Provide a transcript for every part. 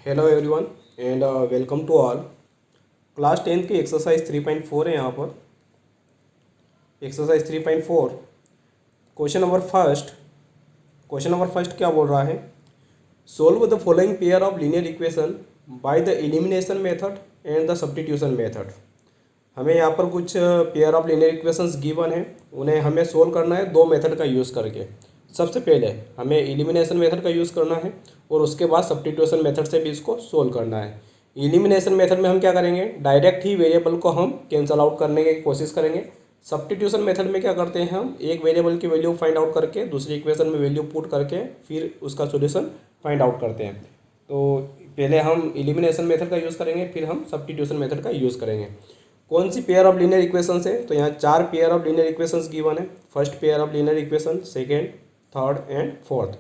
Hello everyone and welcome to all. Class 10th की exercise 3.4 है यहाँ पर। एक्सरसाइज 3.4 क्वेश्चन नंबर फर्स्ट क्या बोल रहा है? Solve the following pair of linear equation by the elimination method and the substitution method. हमें यहाँ पर कुछ pair of linear equations given है, उन्हें हमें सोल्व करना है दो मेथड का यूज़ करके। सबसे पहले हमें एलिमिनेशन मेथड का यूज़ करना है और उसके बाद सब्स्टिट्यूशन मेथड से भी इसको सोल्व करना है। एलिमिनेशन मेथड में हम क्या करेंगे, डायरेक्ट ही वेरिएबल को हम कैंसल आउट करने की कोशिश करेंगे। सब्स्टिट्यूशन मेथड में क्या करते हैं, हम एक वेरिएबल की वैल्यू फाइंड आउट करके दूसरी इक्वेशन में वैल्यू पुट करके फिर उसका सोल्यूशन फाइंड आउट करते हैं। तो पहले हम एलिमिनेशन मेथड का यूज़ करेंगे, फिर हम सब्स्टिट्यूशन मेथड का यूज़ करेंगे। कौन सी पेयर ऑफ लीनियर इक्वेशंस है? तो यहाँ चार pair of linear equations given है। First pair of linear equation, second, third and fourth.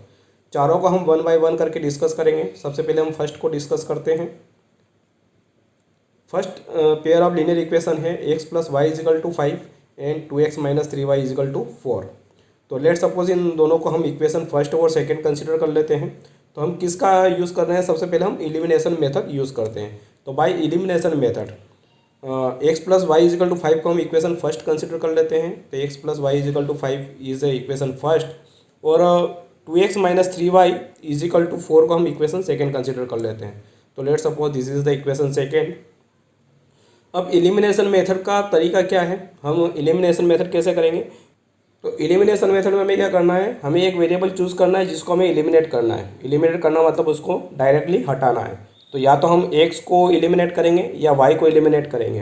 चारों को हम वन बाय वन करके डिस्कस करेंगे। सबसे पहले हम फर्स्ट को डिस्कस करते हैं। First pair of linear equation है x plus y is equal to 5 and 2x minus 3y equal to 4। तो लेट सपोज इन दोनों को हम इक्वेशन फर्स्ट और सेकेंड कंसिडर कर लेते हैं। तो हम किसका यूज़ कर रहे हैं? सबसे पहले हम एलिमिनेशन मेथड यूज़ करते हैं। तो by elimination method x plus y is equal to 5 को हम इक्वेशन फर्स्ट कंसिडर कर लेते हैं। तो x plus y is equal to 5 is a equation first, और 2x minus 3y equal to 4 को हम इक्वेशन सेकेंड कंसिडर कर लेते हैं। तो let suppose this is the equation second. अब एलिमिनेशन मेथड का तरीका क्या है, हम एलिमिनेशन मेथड कैसे करेंगे? तो एलिमिनेशन मेथड में हमें क्या करना है, हमें एक वेरिएबल चूज़ करना है जिसको हमें एलिमिनेट करना है। एलिमिनेट करना मतलब उसको डायरेक्टली हटाना है। तो या तो हम x को एलिमिनेट करेंगे या y को एलिमिनेट करेंगे।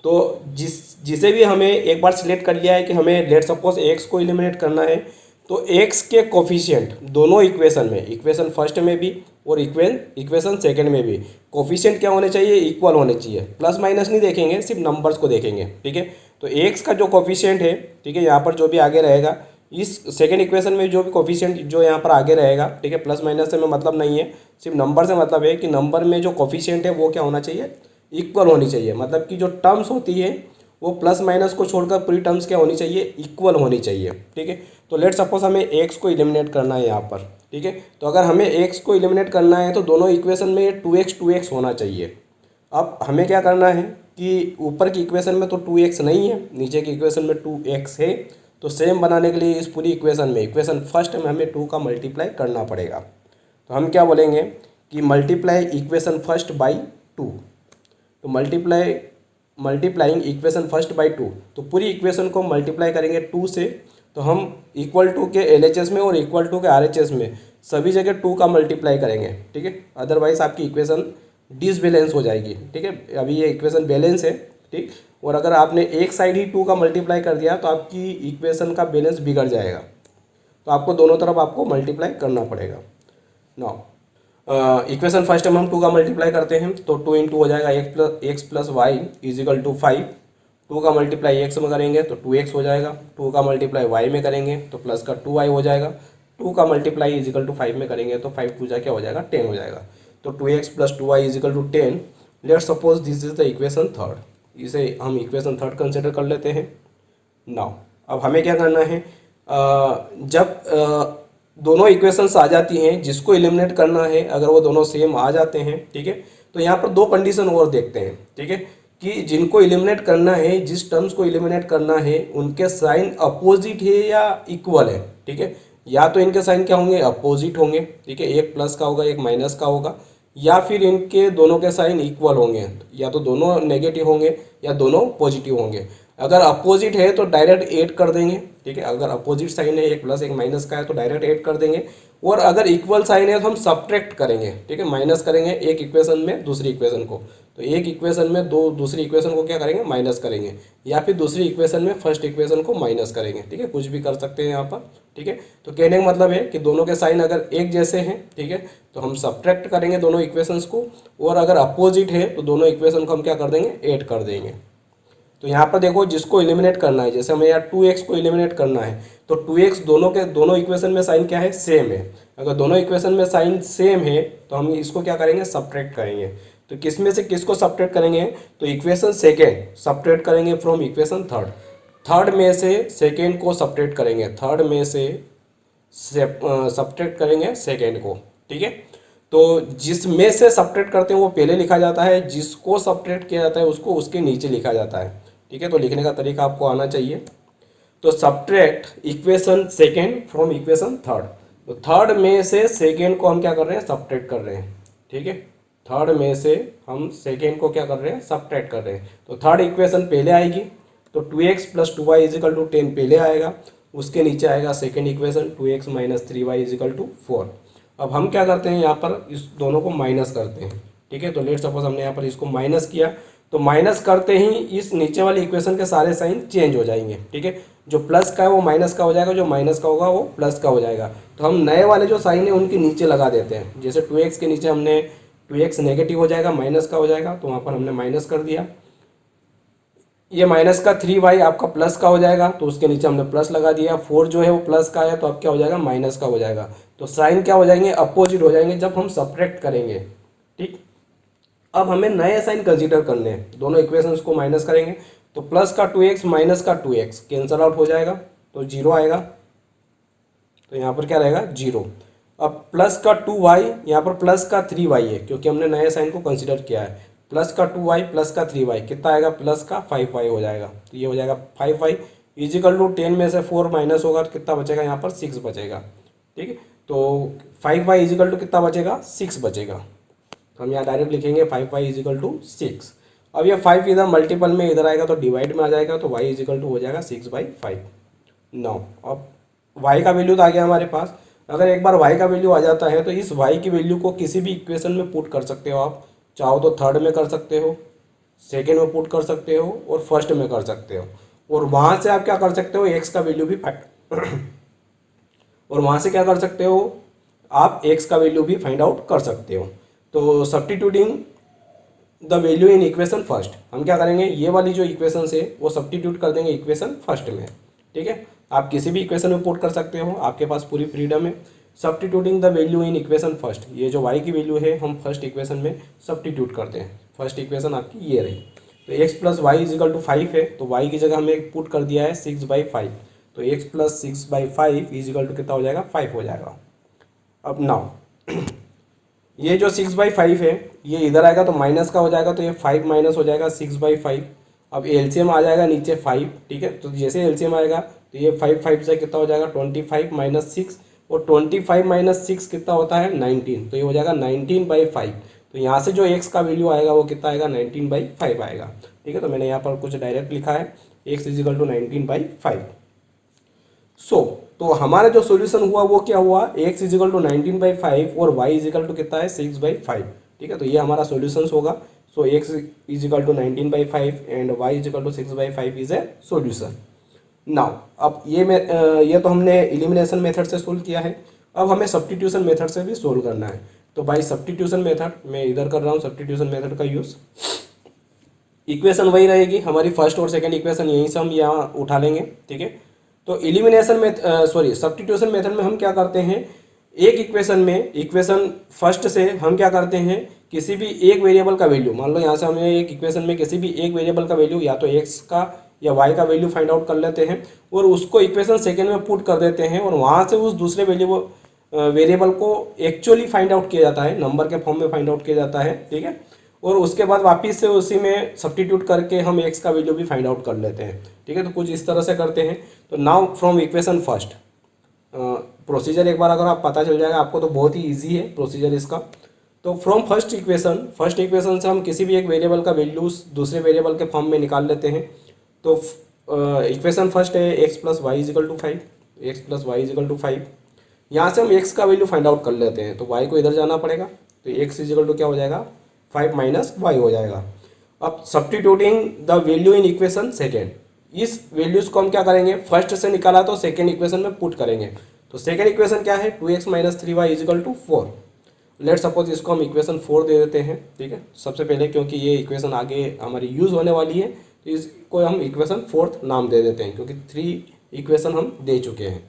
तो जिसे भी हमें एक बार सिलेक्ट कर लिया है कि हमें लेट सपोज x को एलिमिनेट करना है, तो x के कोफिशिएंट दोनों इक्वेशन में, इक्वेशन फर्स्ट में भी और इक्वेशन सेकंड में भी कोफिशिएंट क्या होने चाहिए? इक्वल होने चाहिए। प्लस माइनस नहीं देखेंगे, सिर्फ नंबर्स को देखेंगे। ठीक है, तो x का जो कोफिशिएंट है, ठीक है, यहाँ पर जो भी आगे रहेगा, इस सेकेंड इक्वेशन में जो भी कोफिशिएंट जो यहाँ पर आगे रहेगा, ठीक है, प्लस माइनस से में मतलब नहीं है, सिर्फ नंबर से मतलब है कि नंबर में जो कोफिशिएंट है वो क्या होना चाहिए? इक्वल होनी चाहिए। मतलब कि जो टर्म्स होती है वो प्लस माइनस को छोड़कर पूरी टर्म्स क्या होनी चाहिए? इक्वल होनी चाहिए। ठीक है, तो लेट सपोज हमें एक्स को एलिमिनेट करना है यहाँ पर। ठीक है, तो अगर हमें एक्स को एलिमिनेट करना है तो दोनों इक्वेशन में 2x होना चाहिए। अब हमें क्या करना है कि ऊपर की इक्वेशन में तो 2x नहीं है, नीचे की इक्वेशन में 2x है। तो सेम बनाने के लिए इस पूरी इक्वेशन में, इक्वेशन फर्स्ट में हमें 2 का मल्टीप्लाई करना पड़ेगा। तो हम क्या बोलेंगे कि मल्टीप्लाई इक्वेशन फर्स्ट बाई 2। तो मल्टीप्लाइंग इक्वेशन फर्स्ट बाई 2, तो पूरी इक्वेशन को मल्टीप्लाई करेंगे 2 से। तो हम इक्वल टू के LHS में और इक्वल टू के RHS में सभी जगह 2 का मल्टीप्लाई करेंगे। ठीक है, अदरवाइज आपकी इक्वेशन डिसबैलेंस हो जाएगी। ठीक है, अभी ये इक्वेशन बैलेंस है। ठीक, और अगर आपने एक साइड ही 2 का मल्टीप्लाई कर दिया तो आपकी इक्वेशन का बैलेंस बिगड़ जाएगा। तो आपको दोनों तरफ आपको मल्टीप्लाई करना पड़ेगा। नाउ इक्वेशन फर्स्ट में हम 2 का मल्टीप्लाई करते हैं, तो 2 इंटू हो जाएगा x plus y is equal to 5। 2 का मल्टीप्लाई एक्स में करेंगे तो 2x हो जाएगा। 2 का मल्टीप्लाई वाई में करेंगे तो प्लस का 2y हो जाएगा। 2 का मल्टीप्लाई इजिकल टू 5 में करेंगे तो 5 टू जा क्या हो जाएगा? 10 हो जाएगा। तो 2x plus 2y is equal to 10। Let suppose this is the equation third. इसे हम इक्वेशन थर्ड कंसिडर कर लेते हैं। नाउ अब हमें क्या करना है, जब दोनों इक्वेशंस आ जाती हैं, जिसको एलिमिनेट करना है, अगर वो दोनों सेम आ जाते हैं, ठीक है, तो यहाँ पर दो कंडीशन और देखते हैं। ठीक है, कि जिनको एलिमिनेट करना है, जिस टर्म्स को एलिमिनेट करना है, उनके साइन अपोजिट है या इक्वल है। ठीक है, या तो इनके साइन क्या होंगे? अपोजिट होंगे। ठीक है, एक प्लस का होगा एक माइनस का होगा, या फिर इनके दोनों के साइन इक्वल होंगे, या तो दोनों नेगेटिव होंगे या दोनों पॉजिटिव होंगे। अगर अपोजिट है तो डायरेक्ट ऐड कर देंगे। ठीक है, अगर अपोजिट साइन है, एक प्लस एक माइनस का है, तो डायरेक्ट ऐड कर देंगे। और अगर इक्वल साइन है तो हम सब्ट्रैक्ट करेंगे। ठीक है, माइनस करेंगे एक इक्वेशन में दूसरी इक्वेशन को, तो एक इक्वेशन में दूसरी इक्वेशन को क्या करेंगे? माइनस करेंगे, या फिर दूसरी इक्वेशन में फर्स्ट इक्वेशन को माइनस करेंगे। ठीक है, कुछ भी कर सकते हैं यहाँ पर। ठीक है, तो कहने का मतलब है कि दोनों के साइन अगर एक जैसे हैं, ठीक है, तो हम सब्ट्रैक्ट करेंगे दोनों इक्वेशंस को, और अगर अपोजिट है तो दोनों इक्वेशन को हम क्या कर देंगे? ऐड कर देंगे। तो यहाँ पर देखो, जिसको एलिमिनेट करना है, जैसे हमें यहाँ 2x को एलिमिनेट करना है, तो 2x दोनों इक्वेशन में साइन क्या है? सेम है। अगर दोनों इक्वेशन में साइन सेम है तो हम इसको क्या करेंगे? सब्ट्रैक्ट करेंगे। तो किस में से किसको सब्ट्रैक्ट करेंगे? तो इक्वेशन सेकेंड सब्ट्रैक्ट करेंगे फ्रॉम इक्वेशन थर्ड। थर्ड में से सेकेंड को सब्ट्रैक्ट करेंगे, थर्ड में से सब्ट्रैक्ट करेंगे सेकेंड को। ठीक है, तो जिसमें से सब्ट्रैक्ट करते हैं वो पहले लिखा जाता है, जिसको सब्ट्रैक्ट किया जाता है उसको उसके नीचे लिखा जाता है। ठीक है, तो लिखने का तरीका आपको आना चाहिए। तो subtract equation second from equation third, तो थर्ड में से सेकेंड को हम क्या कर रहे हैं, सब्ट्रैक्ट कर रहे हैं। ठीक है, थर्ड में से हम सेकेंड को क्या कर रहे हैं, सब्ट्रैक्ट कर रहे हैं। तो थर्ड इक्वेशन पहले आएगी, तो 2x + 2y = 10 पहले आएगा, उसके नीचे आएगा सेकेंड इक्वेशन 2x - 3y = 4। अब हम क्या करते हैं, यहाँ पर इस दोनों को माइनस करते हैं। ठीक है, तो लेट सपोज हमने यहाँ पर इसको माइनस किया, तो माइनस करते ही इस नीचे वाली इक्वेशन के सारे साइन चेंज हो जाएंगे। ठीक है, जो प्लस का है वो माइनस का हो जाएगा, जो माइनस का होगा वो प्लस का हो जाएगा। तो हम नए वाले जो साइन है उनके नीचे लगा देते हैं। जैसे 2x के नीचे हमने 2x नेगेटिव हो जाएगा, माइनस का हो जाएगा, तो वहाँ पर हमने माइनस कर दिया। ये माइनस का 3y आपका प्लस का हो जाएगा, तो उसके नीचे हमने प्लस लगा दिया। 4 जो है वो प्लस का है, तो अब क्या हो जाएगा, माइनस का हो जाएगा। तो साइन क्या हो जाएंगे, अपोजिट हो जाएंगे जब हम सब्ट्रैक्ट करेंगे। ठीक, अब हमें नए साइन कंसीडर करने हैं, दोनों इक्वेशंस को माइनस करेंगे, तो प्लस का 2x माइनस का 2x कैंसल आउट हो जाएगा, तो 0 आएगा। तो यहाँ पर क्या रहेगा, 0। अब प्लस का 2y, यहाँ पर प्लस का 3y है क्योंकि हमने नए साइन को कंसीडर किया है। प्लस का 2y प्लस का 3y कितना आएगा, प्लस का 5y हो जाएगा। तो ये हो जाएगा 5y = 10 में से 4 माइनस होगा तो कितना बचेगा, यहाँ पर 6 बचेगा। ठीक है, तो 5y = कितना बचेगा, 6 बचेगा। तो हम यहाँ डायरेक्ट लिखेंगे 5y = 6। अब ये 5 इधर मल्टीपल में इधर आएगा तो डिवाइड में आ जाएगा, तो y = हो जाएगा 6/5। 9। अब y का वैल्यू तो आ गया हमारे पास। अगर एक बार y का वैल्यू आ जाता है तो इस y की वैल्यू को किसी भी इक्वेशन में पुट कर सकते हो आप। चाहो तो थर्ड में कर सकते हो, सेकेंड में पुट कर सकते हो और फर्स्ट में कर सकते हो। और वहाँ से आप क्या कर सकते हो, x का वैल्यू भी और वहाँ से क्या कर सकते हो, आप x का वैल्यू भी फाइंड आउट कर सकते हो। तो substituting the value in equation first, हम क्या करेंगे, ये वाली जो इक्वेशन है वो सब्स्टिट्यूट कर देंगे इक्वेशन फर्स्ट में। ठीक है, आप किसी भी इक्वेशन में पुट कर सकते हो, आपके पास पूरी फ्रीडम है। Substituting the value in equation first, ये जो y की वैल्यू है हम फर्स्ट इक्वेशन में सब्स्टिट्यूट करते हैं। फर्स्ट इक्वेशन आपकी ये रही, तो x + y = 5 है, तो y की जगह हमें पुट कर दिया है 6/5, तो x + 6/5 = कितना हो जाएगा, 5 हो जाएगा। अब नाउ ये जो 6/5 है ये इधर आएगा तो माइनस का हो जाएगा, तो ये 5 माइनस हो जाएगा 6/5। अब एलसीएम आ जाएगा नीचे 5। ठीक है, तो जैसे एलसीएम आएगा तो ये 5 से कितना हो जाएगा, 25 - 6, और 25 - 6 कितना होता है, 19, तो ये हो जाएगा 19/5। तो यहाँ से जो x का वैल्यू आएगा वो कितना आएगा, 19/5 आएगा। ठीक है, तो मैंने यहाँ पर कुछ डायरेक्ट लिखा है, x = 19/5। तो हमारा जो सॉल्यूशन हुआ वो क्या हुआ, x = 19/5 और y = कितना है, 6/5। ठीक है, तो ये हमारा सॉल्यूशन होगा। So x = 19/5 and y = 6/5 is a solution. Now अब ये तो हमने एलिमिनेशन मेथड से सोल्व किया है। अब हमें सब्स्टिट्यूशन मेथड से भी सोल्व करना है। तो बाय सब्स्टिट्यूशन मेथड मैं इधर कर रहा हूँ सब्स्टिट्यूशन मेथड का यूज़। इक्वेशन वही रहेगी हमारी, फर्स्ट और सेकंड इक्वेशन यहीं से हम यहाँ उठा लेंगे। ठीक है, तो एलिमिनेशन में सब्स्टिट्यूशन मेथड में हम क्या करते हैं, एक इक्वेशन में इक्वेशन फर्स्ट से हम क्या करते हैं, किसी भी एक वेरिएबल का वैल्यू, मान लो यहाँ से हमें एक इक्वेशन में किसी भी एक वेरिएबल का वैल्यू या तो x का या y का वैल्यू फाइंड आउट कर लेते हैं और उसको इक्वेशन सेकेंड में पुट कर देते हैं, और वहाँ से उस दूसरे वेरिएबल को एक्चुअली फाइंड आउट किया जाता है, नंबर के फॉर्म में फाइंड आउट किया जाता है। ठीक है, और उसके बाद वापस से उसी में सब्स्टिट्यूट करके हम x का वैल्यू भी फाइंड आउट कर लेते हैं। ठीक है, तो कुछ इस तरह से करते हैं। तो now from equation first, procedure एक बार अगर आप पता चल जाएगा आपको तो बहुत ही इजी है प्रोसीजर इसका। तो फ्रॉम फर्स्ट इक्वेशन से हम किसी भी एक वेरिएबल का वैल्यू दूसरे वेरिएबल के फॉर्म में निकाल लेते हैं। तो इक्वेशन फर्स्ट है x + y = 5, x + y = 5। यहाँ से हम x का वैल्यू फाइंड आउट कर लेते हैं, तो y को इधर जाना पड़ेगा, तो x = क्या हो जाएगा, 5 - y हो जाएगा। अब substituting the value in equation second, इस वैल्यूज को हम क्या करेंगे, फर्स्ट से निकाला तो सेकेंड इक्वेशन में पुट करेंगे। तो सेकेंड इक्वेशन क्या है, 2x - 3y = 4। लेट सपोज इसको हम इक्वेशन 4 दे देते हैं। ठीक है, सबसे पहले क्योंकि ये इक्वेशन आगे हमारी यूज़ होने वाली है तो इसको हम इक्वेशन 4 नाम दे देते हैं, क्योंकि 3 इक्वेशन हम दे चुके हैं।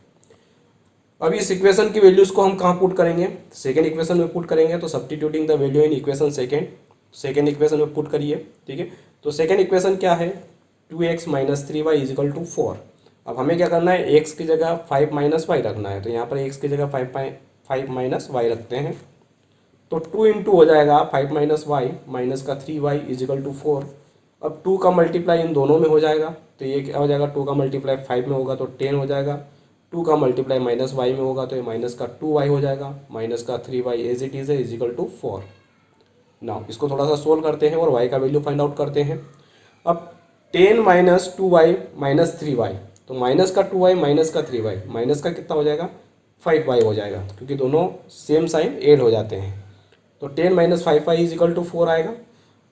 अब इस इक्वेशन की वैल्यूज़ को हम कहाँ पुट करेंगे, सेकेंड इक्वेशन में पुट करेंगे। तो substituting the value in equation second equation में पुट करिए। ठीक है, तो सेकेंड इक्वेशन क्या है, 2x - 3y = 4। अब हमें क्या करना है, x की जगह 5 - y रखना है, तो यहाँ पर x की जगह 5 - y रखते हैं। तो 2 इंटू हो जाएगा 5 माइनस वाई माइनस का 3y इजिकल टू 4। अब 2 का मल्टीप्लाई इन दोनों में हो जाएगा, तो ये क्या हो जाएगा, 2 का मल्टीप्लाई 5 में होगा तो 10 हो जाएगा, 2 का मल्टीप्लाई माइनस वाई में होगा तो ये माइनस का 2y हो जाएगा, माइनस का 3y एज इट इज़ है इजिकल टू 4। नाउ इसको थोड़ा सा सोल्व करते हैं और y का वैल्यू फाइंड आउट करते हैं। अब 10 माइनस 2y माइनस 3y, तो माइनस का 2y माइनस का 3y, माइनस का कितना हो जाएगा 5y हो जाएगा, क्योंकि दोनों सेम साइन ऐड हो जाते हैं। तो 10 minus 5y is equal to 4 आएगा।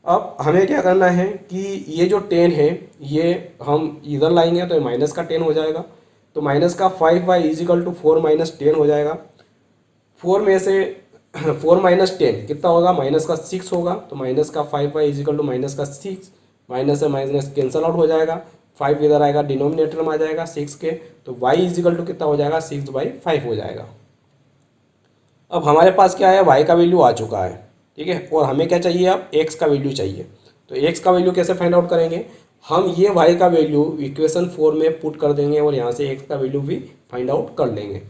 अब हमें क्या करना है कि ये जो 10 है ये हम इधर लाएंगे तो ये माइनस का 10 हो जाएगा, तो माइनस का 5y is equal to 4 minus 10 हो जाएगा। 4 में से 4 माइनस 10 कितना होगा, माइनस का 6 होगा, तो माइनस का 5y is equal to minus का 6, माइनस से माइनस कैंसल आउट हो जाएगा, 5 इधर आएगा डिनोमिनेटर में आ जाएगा 6 के, तो y इज इक्वल टू कितना हो जाएगा 6/5 हो जाएगा। अब हमारे पास क्या है, y का वैल्यू आ चुका है, ठीक है, और हमें क्या चाहिए, अब x का वैल्यू चाहिए। तो x का वैल्यू कैसे फाइंड आउट करेंगे, हम ये y का वैल्यू इक्वेशन 4 में पुट कर देंगे और यहाँ से x का वैल्यू भी फाइंड आउट कर लेंगे।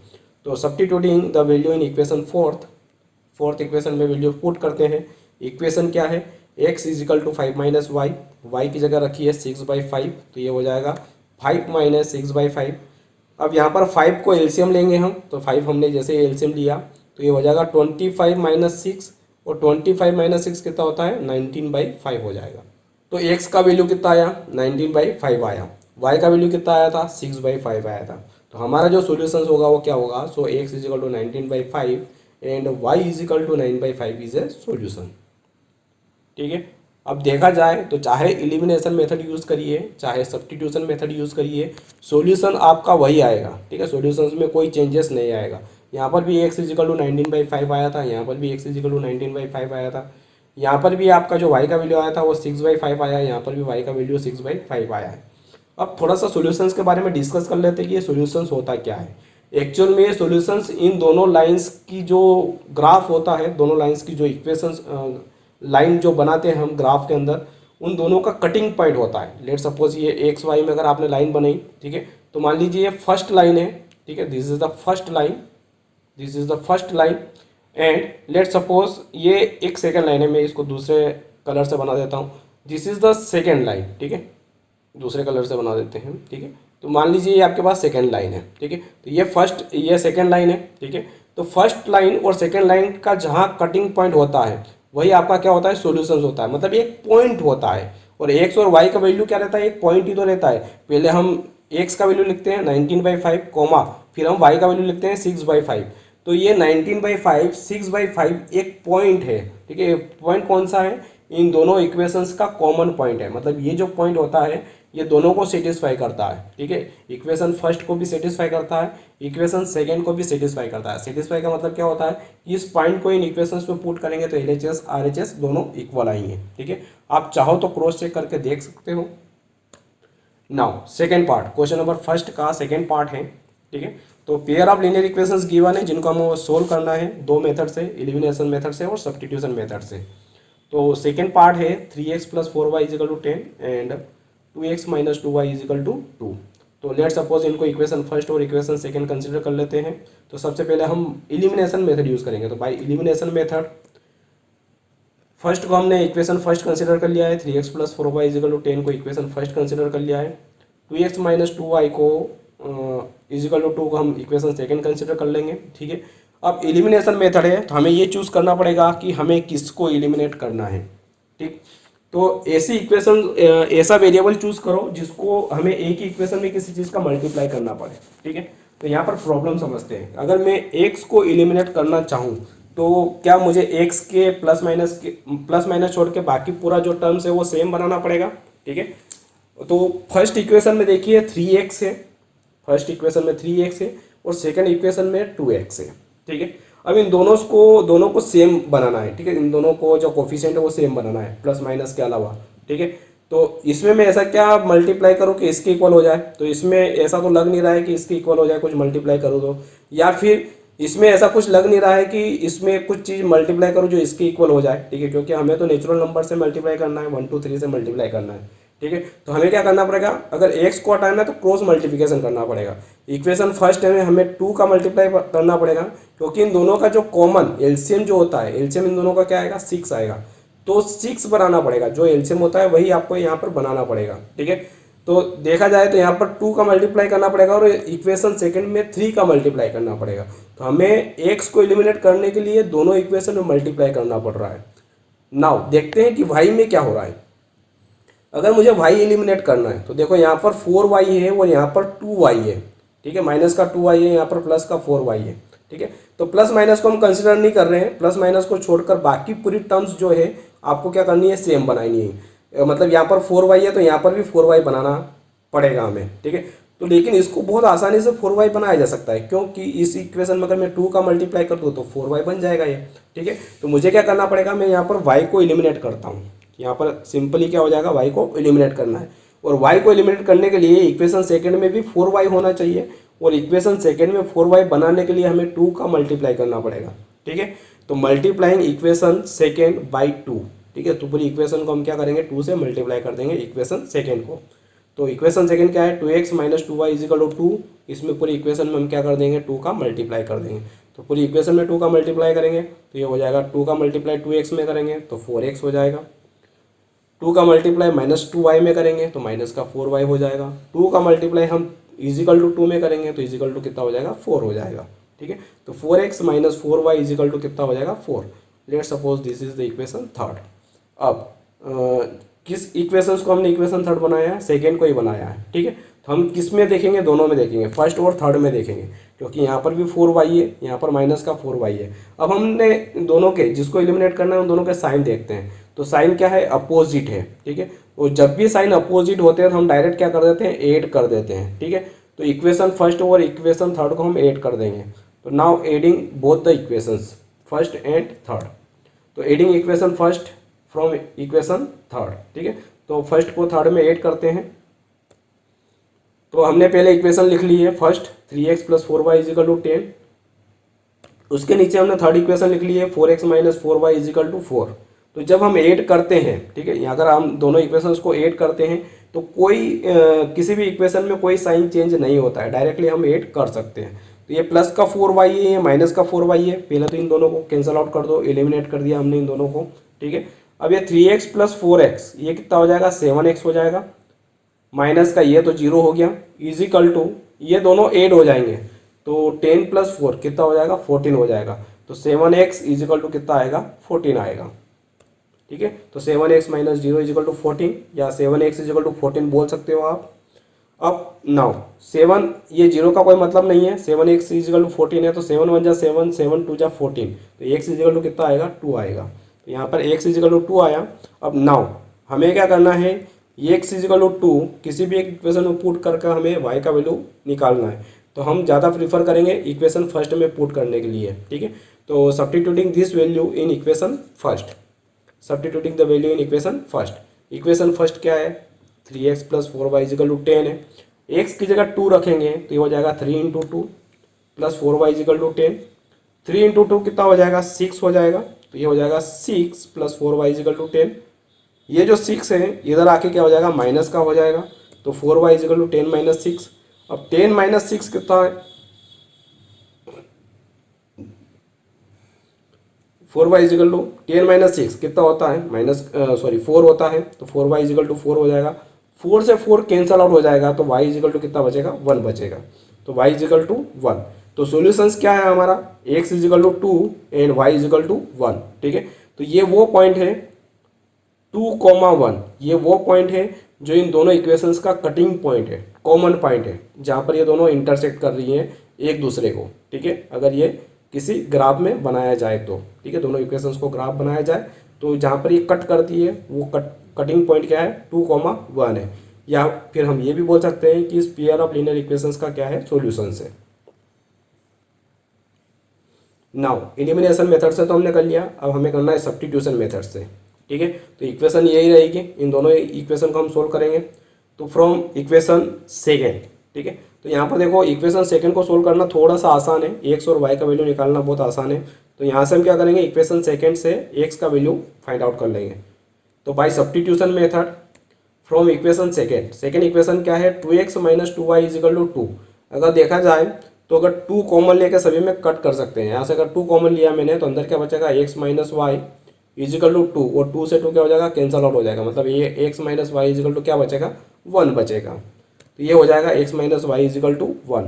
तो substituting the value in equation fourth equation में वैल्यू पुट करते हैं। इक्वेशन क्या है, x is equal to 5 minus y, y की जगह रखी है 6/5, तो ये हो जाएगा 5 माइनस 6/5। अब यहाँ पर 5 को एलसीएम लेंगे हम, तो 5 हमने जैसे एलसीएम लिया तो ये हो जाएगा 25 माइनस 6, और 25 माइनस 6 कितना होता है 19/5 हो जाएगा। तो x का वैल्यू कितना आया 19/5 आया, y का वैल्यू कितना आया था 6/5 आया था। तो हमारा जो सोल्यूशन होगा वो क्या होगा, so x is equal to 19/5 and y is equal to 9/5 is a solution. ठीक है, अब देखा जाए तो चाहे एलिमिनेशन मेथड यूज़ करिए चाहे सब्स्टिट्यूशन मेथड यूज़ करिए, सॉल्यूशन आपका वही आएगा। ठीक है, सॉल्यूशंस में कोई चेंजेस नहीं आएगा। यहाँ पर भी x इज इक्वल टू 19/5 आया था, यहाँ पर भी x इज इक्वल टू 19/5 आया था, यहाँ पर भी आपका जो y का वैल्यू आया था वो 6/5 आया, यहाँ पर भी y का वैल्यू 6/5 आया है। अब थोड़ा सा सॉल्यूशंस के बारे में डिस्कस कर लेते हैं कि ये सॉल्यूशंस होता क्या है। एक्चुअल में ये सॉल्यूशंस इन दोनों लाइंस की जो ग्राफ होता है, दोनों लाइंस की जो इक्वेशंस लाइन जो बनाते हैं हम ग्राफ के अंदर, उन दोनों का कटिंग पॉइंट होता है। लेट सपोज ये एक्स वाई में अगर आपने लाइन बनाई, ठीक है, तो मान लीजिए ये फर्स्ट लाइन है, ठीक है, this is the first line, this is the first line, and let suppose ये एक सेकेंड लाइन है, मैं इसको दूसरे कलर से बना देता हूँ, this is the second line, ठीक है, दूसरे कलर से बना देते हैं, ठीक है। तो मान लीजिए ये आपके पास सेकेंड लाइन है, ठीक है, तो ये फर्स्ट ये सेकेंड लाइन है, ठीक है। तो फर्स्ट लाइन और सेकेंड लाइन का जहाँ कटिंग पॉइंट होता है वही आपका क्या होता है, सॉल्यूशंस होता है, मतलब एक पॉइंट होता है। और एक्स और वाई का वैल्यू क्या रहता है, एक पॉइंट ही तो रहता है। पहले हम एक्स का वैल्यू लिखते हैं 19/5 कोमा, फिर हम वाई का वैल्यू लिखते हैं 6/5। तो ये 19/5 6/5 एक पॉइंट है, ठीक है। पॉइंट कौन सा है, इन दोनों इक्वेशंस का कॉमन पॉइंट है, मतलब ये जो पॉइंट होता है ये दोनों को सेटिस्फाई करता है, ठीक है। इक्वेशन फर्स्ट को भी सेटिस्फाई करता है, इक्वेशन सेकंड को भी सेटिस्फाई करता है। सेटिस्फाई का मतलब क्या होता है, इस पॉइंट को इन इक्वेशंस पे पुट करेंगे तो LHS RHS दोनों इक्वल आएंगे, ठीक है। आप चाहो तो क्रॉस चेक करके देख सकते हो। Now second part, question number first का सेकेंड पार्ट है, ठीक है। तो pair of linear equations given है जिनको हमें सोल्व करना है दो मेथड से, एलिमिनेशन मेथड से और सब्स्टिट्यूशन मेथड से। तो सेकेंड पार्ट है 3x + 4y = 10 and 2x - 2y = 2। तो लेट सपोज इनको इक्वेशन फर्स्ट और इक्वेशन सेकंड कंसीडर कर लेते हैं। तो सबसे पहले हम एलिमिनेशन मेथड यूज़ करेंगे। तो बाय एलिमिनेशन मेथड फर्स्ट को हमने इक्वेशन फर्स्ट कंसीडर कर लिया है, 3x + 4y = 10 को इक्वेशन फर्स्ट कंसीडर कर लिया है। 2x - 2y को = 2 को हम इक्वेशन सेकंड कंसीडर कर लेंगे, ठीक है। अब एलिमिनेशन मेथड है तो हमें ये चूज़ करना पड़ेगा कि हमें किसको एलिमिनेट करना है, ठीक। तो ऐसी इक्वेशन ऐसा वेरिएबल चूज करो जिसको हमें एक ही इक्वेशन में किसी चीज़ का मल्टीप्लाई करना पड़े, ठीक है। तो यहाँ पर प्रॉब्लम समझते हैं। अगर मैं x को एलिमिनेट करना चाहूँ तो क्या मुझे x के प्लस माइनस छोड़ के बाकी पूरा जो टर्म्स है वो सेम बनाना पड़ेगा, ठीक है। तो फर्स्ट इक्वेशन में देखिए 3x है, फर्स्ट इक्वेशन में 3x है और सेकेंड इक्वेशन में 2x है, ठीक है। अब इन दोनों को सेम बनाना है, ठीक है। इन दोनों को जो कोफिशिएंट है वो सेम बनाना है प्लस माइनस के अलावा, ठीक है। तो इसमें मैं ऐसा क्या मल्टीप्लाई करूँ कि इसके इक्वल हो जाए, तो इसमें ऐसा तो लग नहीं रहा है कि इसके इक्वल हो जाए कुछ मल्टीप्लाई करूँ तो, या फिर इसमें ऐसा कुछ लग नहीं रहा है कि इसमें कुछ चीज़ मल्टीप्लाई करूँ जो इसके इक्वल हो जाए, ठीक है। क्योंकि हमें तो नेचुरल नंबर से मल्टीप्लाई करना है, 1 2 3 से मल्टीप्लाई करना है, ठीक है। तो हमें क्या करना पड़ेगा, अगर x को हटाना है तो क्रॉस मल्टीप्लिकेशन करना पड़ेगा। इक्वेशन फर्स्ट में हमें 2 का मल्टीप्लाई करना पड़ेगा, क्योंकि इन दोनों का जो कॉमन एलसीएम जो होता है, एलसीएम इन दोनों का क्या आएगा, 6 आएगा। तो 6 बनाना पड़ेगा, जो एलसीएम होता है वही आपको यहाँ पर बनाना पड़ेगा, ठीक है। तो देखा जाए तो यहाँ पर 2 का मल्टीप्लाई करना पड़ेगा और इक्वेशन सेकंड में 3 का मल्टीप्लाई करना पड़ेगा। तो हमें x को एलिमिनेट करने के लिए दोनों इक्वेशन में मल्टीप्लाई करना पड़ रहा है। नाउ देखते हैं कि y में क्या हो रहा है। अगर मुझे y एलिमिनेट करना है तो देखो यहाँ पर 4y है और यहाँ पर 2y है, ठीक है। माइनस का 2y है, यहाँ पर प्लस का 4y है, ठीक है। तो प्लस माइनस को हम कंसिडर नहीं कर रहे हैं, प्लस माइनस को छोड़कर बाकी पूरी टर्म्स जो है आपको क्या करनी है, सेम बनानी है। मतलब यहाँ पर 4y है तो यहाँ पर भी 4y बनाना पड़ेगा हमें, ठीक है। तो लेकिन इसको बहुत आसानी से 4y बनाया जा सकता है, क्योंकि इस इक्वेशन में अगर मैं 2 का मल्टीप्लाई कर दूँ तो 4y बन जाएगा ये, ठीक है। तो मुझे क्या करना पड़ेगा, मैं यहाँ पर y को एलिमिनेट करता हूँ। यहाँ पर सिंपली क्या हो जाएगा, y को एलिमिनेट करना है, और y को एलिमिनेट करने के लिए इक्वेशन सेकंड में भी 4y होना चाहिए, और इक्वेशन सेकंड में 4y बनाने के लिए हमें 2 का मल्टीप्लाई करना पड़ेगा, ठीक है। तो मल्टीप्लाइंग इक्वेशन सेकंड बाई 2, ठीक है। तो पूरी इक्वेशन को हम क्या करेंगे, 2 से मल्टीप्लाई कर देंगे इक्वेशन सेकंड को। तो इक्वेशन सेकंड क्या है, 2x minus 2y is equal to 2। इसमें पूरी इक्वेशन में हम क्या कर देंगे, 2 का मल्टीप्लाई कर देंगे। तो पूरी इक्वेशन में 2 का मल्टीप्लाई करेंगे तो ये हो जाएगा, 2 का मल्टीप्लाई 2x में करेंगे तो 4x हो जाएगा। 2 का मल्टीप्लाई माइनस 2y में करेंगे तो माइनस का 4y हो जाएगा। 2 का मल्टीप्लाई हम इजिकल टू 2 में करेंगे तो इजिकल टू कितना हो जाएगा, 4 हो जाएगा, ठीक है। तो 4x minus 4y is equal to कितना हो जाएगा, 4। Late suppose this is the equation third. अब किस इक्वेशंस को हमने इक्वेशन थर्ड बनाया है, सेकेंड को ही बनाया है, ठीक है। तो हम किस में देखेंगे, दोनों में देखेंगे, फर्स्ट और थर्ड में देखेंगे, क्योंकि यहाँ पर भी 4y है, यहाँ पर माइनस का 4y है। अब हमने दोनों के, जिसको एलिमिनेट करना है उन दोनों के साइन देखते हैं। तो साइन क्या है, अपोजिट है, ठीक है। और जब भी साइन अपोजिट होते हैं तो हम डायरेक्ट क्या कर देते हैं, ऐड कर देते हैं, ठीक है। तो इक्वेशन फर्स्ट और इक्वेशन थर्ड को हम ऐड कर देंगे। तो now adding both the equations first and third. तो adding equation first from equation third, ठीक है। तो फर्स्ट को थर्ड में ऐड करते हैं। तो हमने पहले इक्वेशन लिख ली है first, 3x plus 4y is equal to 10। उसके नीचे हमने थर्ड इक्वेशन लिख ली है 4x minus 4y is equal to 4। तो जब हम ऐड करते हैं, ठीक है, अगर हम दोनों इक्वेशंस को ऐड करते हैं तो कोई किसी भी इक्वेशन में कोई साइन चेंज नहीं होता है, डायरेक्टली हम ऐड कर सकते हैं। तो ये प्लस का 4y है, ये माइनस का 4y है। पहले तो इन दोनों को कैंसिल आउट कर दो, एलिमिनेट कर दिया हमने इन दोनों को, ठीक है। अब ये 3x प्लस 4x ये कितना हो जाएगा, 7x हो जाएगा। माइनस का ये तो 0 हो गया, इजिकल टू ये दोनों ऐड हो जाएंगे तो 10 प्लस 4 कितना हो जाएगा, 14 हो जाएगा। तो 7x इजिकल टू कितना आएगा, 14 आएगा, ठीक है। तो 7x माइनस 0 इजिकल टू 14, या 7x इजिकल टू 14 बोल सकते हो आप। अब नाउ 7, ये 0 का कोई मतलब नहीं है, 7x इजिकल टू 14 है तो 7 1 जा 7, 7 2 जा 14, तो x इजिकल टू कितना आएगा, 2 आएगा। तो यहाँ पर x इजिकल टू 2 आया। अब नाउ हमें क्या करना है, x इजिकल टू 2 किसी भी एक इक्वेशन में पुट करके हमें y का वैल्यू निकालना है। तो हम ज़्यादा प्रीफर करेंगे इक्वेशन फर्स्ट में पुट करने के लिए, ठीक है। तो substituting this value in equation first, substituting the value in equation first. Equation first क्या है, 3x plus 4y is equal to 10 है। x की जगह 2 रखेंगे तो ये हो जाएगा 3 into 2 plus 4y is equal to 10। 3 into 2 कितना हो जाएगा, 6 हो जाएगा। तो ये हो जाएगा 6 प्लस 4y इजिकल टू 10। ये जो 6 है इधर आके क्या हो जाएगा, माइनस का हो जाएगा। तो 4y इजिकल टू 10 माइनस 6। अब 10 माइनस 6 कितना है, 4y इजिकल टू 10 माइनस 6 कितना होता है, 4 होता है। तो 4y इजिकल टू 4 हो जाएगा। 4 से 4 कैंसल आउट हो जाएगा तो y इजिकल टू कितना बचेगा, 1 बचेगा। तो y इजिकल टू 1। तो सॉल्यूशंस क्या है हमारा, x equal to 2 and y is equal to 1, ठीक है। तो ये वो पॉइंट है 2,1, ये वो पॉइंट है जो इन दोनों इक्वेशंस का कटिंग पॉइंट है, कॉमन पॉइंट है, जहाँ पर ये दोनों इंटरसेक्ट कर रही हैं एक दूसरे को, ठीक है। अगर ये किसी ग्राफ में बनाया जाए तो, ठीक है, दोनों इक्वेशंस को ग्राफ बनाया जाए तो जहाँ पर ये कट करती है वो कटिंग पॉइंट क्या है, 2,1 है। या फिर हम ये भी बोल सकते हैं कि इस पेयर ऑफ लीनियर इक्वेशंस का क्या है, सॉल्यूशंस है। नाउ एलिमिनेशन मेथड से तो हमने कर लिया, अब हमें करना है सब्स्टिट्यूशन मेथड से, ठीक है। तो इक्वेशन यही रहेगी, इन दोनों इक्वेशन को हम सोल्व करेंगे। तो फ्रॉम इक्वेशन सेकेंड, ठीक है। तो यहाँ पर देखो इक्वेशन सेकेंड को सोल्व करना थोड़ा सा आसान है, एक्स और वाई का वैल्यू निकालना बहुत आसान है। तो यहाँ से हम क्या करेंगे, इक्वेशन सेकेंड से एक्स का वैल्यू फाइंड आउट कर लेंगे। तो by substitution method from equation second equation क्या है, 2x minus 2y is equal to 2। अगर देखा जाए तो अगर 2 कॉमन लेकर सभी में कट कर सकते हैं। यहाँ से अगर 2 कॉमन लिया मैंने तो अंदर क्या बचेगा, x minus y is equal to 2, और 2 से 2 क्या हो जाएगा, कैंसल आउट हो जाएगा। मतलब ये x minus y is equal to क्या बचेगा, 1 बचेगा। तो ये हो जाएगा x minus y is equal to 1।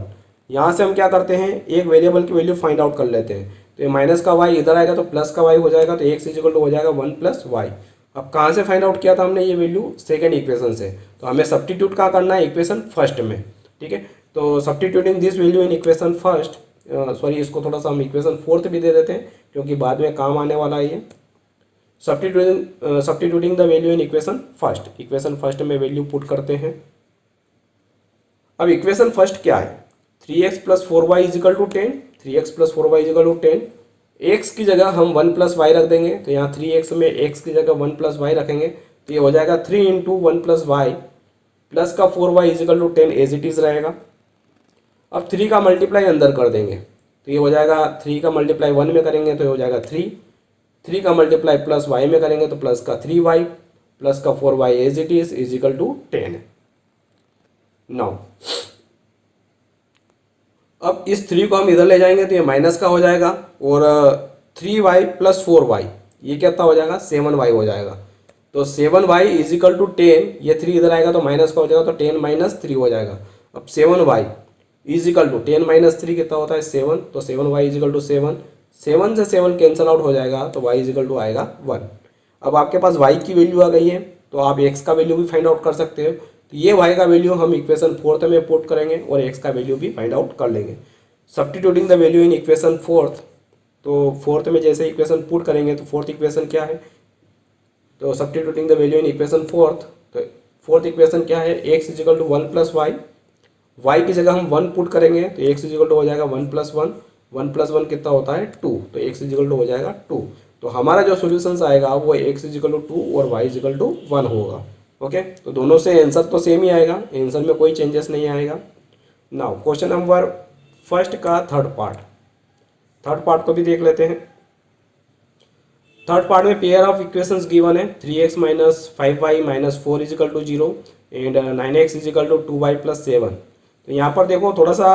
यहाँ से हम क्या करते हैं, एक वेरिएबल की वैल्यू फाइंड आउट कर लेते हैं। तो ये माइनस का y इधर आएगा तो प्लस का y हो जाएगा, तो x इजिकल टू हो जाएगा 1 प्लस वाई। अब कहाँ से फाइंड आउट किया था हमने ये वैल्यू, सेकेंड इक्वेशन से। तो हमें सब्स्टिट्यूट कहाँ करना है, इक्वेशन फर्स्ट में। ठीक है, तो substituting this value in equation first, sorry इसको थोड़ा सा हम इक्वेशन फोर्थ भी दे देते हैं क्योंकि बाद में काम आने वाला है ये। Substituting the value in equation first में वैल्यू पुट करते हैं। अब इक्वेशन फर्स्ट क्या है, 3x plus 4y is equal to 10, 3x plus 4y is equal to 10। x की जगह हम 1 प्लस वाई रख देंगे, तो यहाँ 3x में x की जगह 1 प्लस वाई रखेंगे तो ये हो जाएगा 3 इंटू 1 प्लस वाई प्लस का 4y is equal to 10 as it is रहेगा। अब 3 का मल्टीप्लाई अंदर कर देंगे तो ये हो जाएगा 3 का मल्टीप्लाई 1 में करेंगे तो ये हो जाएगा 3 का मल्टीप्लाई प्लस y में करेंगे तो प्लस का 3y प्लस का 4y as it is equal to 10। Now अब इस 3 को हम इधर ले जाएंगे तो ये माइनस का हो जाएगा, और 3y प्लस 4y ये कितना हो जाएगा, 7y हो जाएगा। तो 7y इजिकल टू 10, ये 3 इधर आएगा तो माइनस का हो जाएगा, तो 10 माइनस 3 हो जाएगा। अब 7y इजिकल टू 10 माइनस 3 कितना होता है 7, तो 7y इजिकल टू 7, 7 से 7 कैंसल आउट हो जाएगा तो y इजिकल टू आएगा 1। अब आपके पास y की वैल्यू आ गई है तो आप x का वैल्यू भी फाइंड आउट कर सकते हो। तो ये y का वैल्यू हम इक्वेशन फोर्थ में पुट करेंगे और x का वैल्यू भी फाइंड आउट कर लेंगे। Substituting the value in equation fourth, तो फोर्थ में जैसे इक्वेशन पुट करेंगे तो फोर्थ इक्वेशन क्या है, तो substituting the value in equation fourth, तो फोर्थ इक्वेशन क्या है, x equal to 1 plus y, y की जगह हम 1 पुट करेंगे तो x इजिकल टू हो जाएगा 1 प्लस 1, 1 प्लस 1 कितना होता है 2, तो x इजिकल टू हो जाएगा 2। तो हमारा जो सोल्यूशन आएगा वो x इजिकल टू 2 और y इजिकल टू 1 होगा। ओके, तो दोनों से आंसर तो सेम ही आएगा, आंसर में कोई चेंजेस नहीं आएगा। नाउ क्वेश्चन नंबर फर्स्ट का थर्ड पार्ट को भी देख लेते हैं। थर्ड पार्ट में पेयर ऑफ इक्वेशंस गिवन है, 3x minus 5y minus 4 equal to 0 and 9x equal to 2y plus 7। तो यहाँ पर देखो थोड़ा सा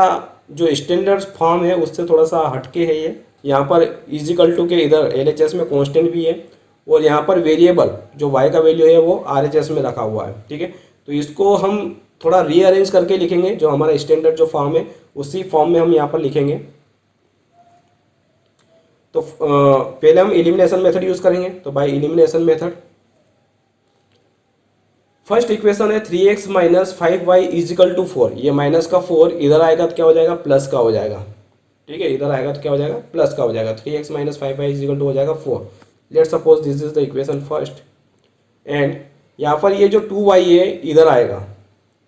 जो स्टैंडर्ड फॉर्म है उससे थोड़ा सा हटके है ये। यहाँ पर इजिकल टू के इधर LHS में कांस्टेंट भी है और यहाँ पर वेरिएबल जो y का वैल्यू है वो RHS में रखा हुआ है। ठीक है, तो इसको हम थोड़ा रीअरेंज करके लिखेंगे, जो हमारा स्टैंडर्ड जो फॉर्म है उसी फॉर्म में हम यहाँ पर लिखेंगे। तो पहले हम एलिमिनेशन मेथड यूज करेंगे, तो by elimination method first equation है 3x minus 5y equal to 4, ये माइनस का 4 इधर आएगा तो क्या हो जाएगा, प्लस का हो जाएगा। ठीक है, इधर आएगा तो क्या हो जाएगा, प्लस का हो जाएगा। 3x minus 5y equal to हो जाएगा 4। Late suppose this is the equation first, and यहाँ पर ये जो 2y है इधर आएगा,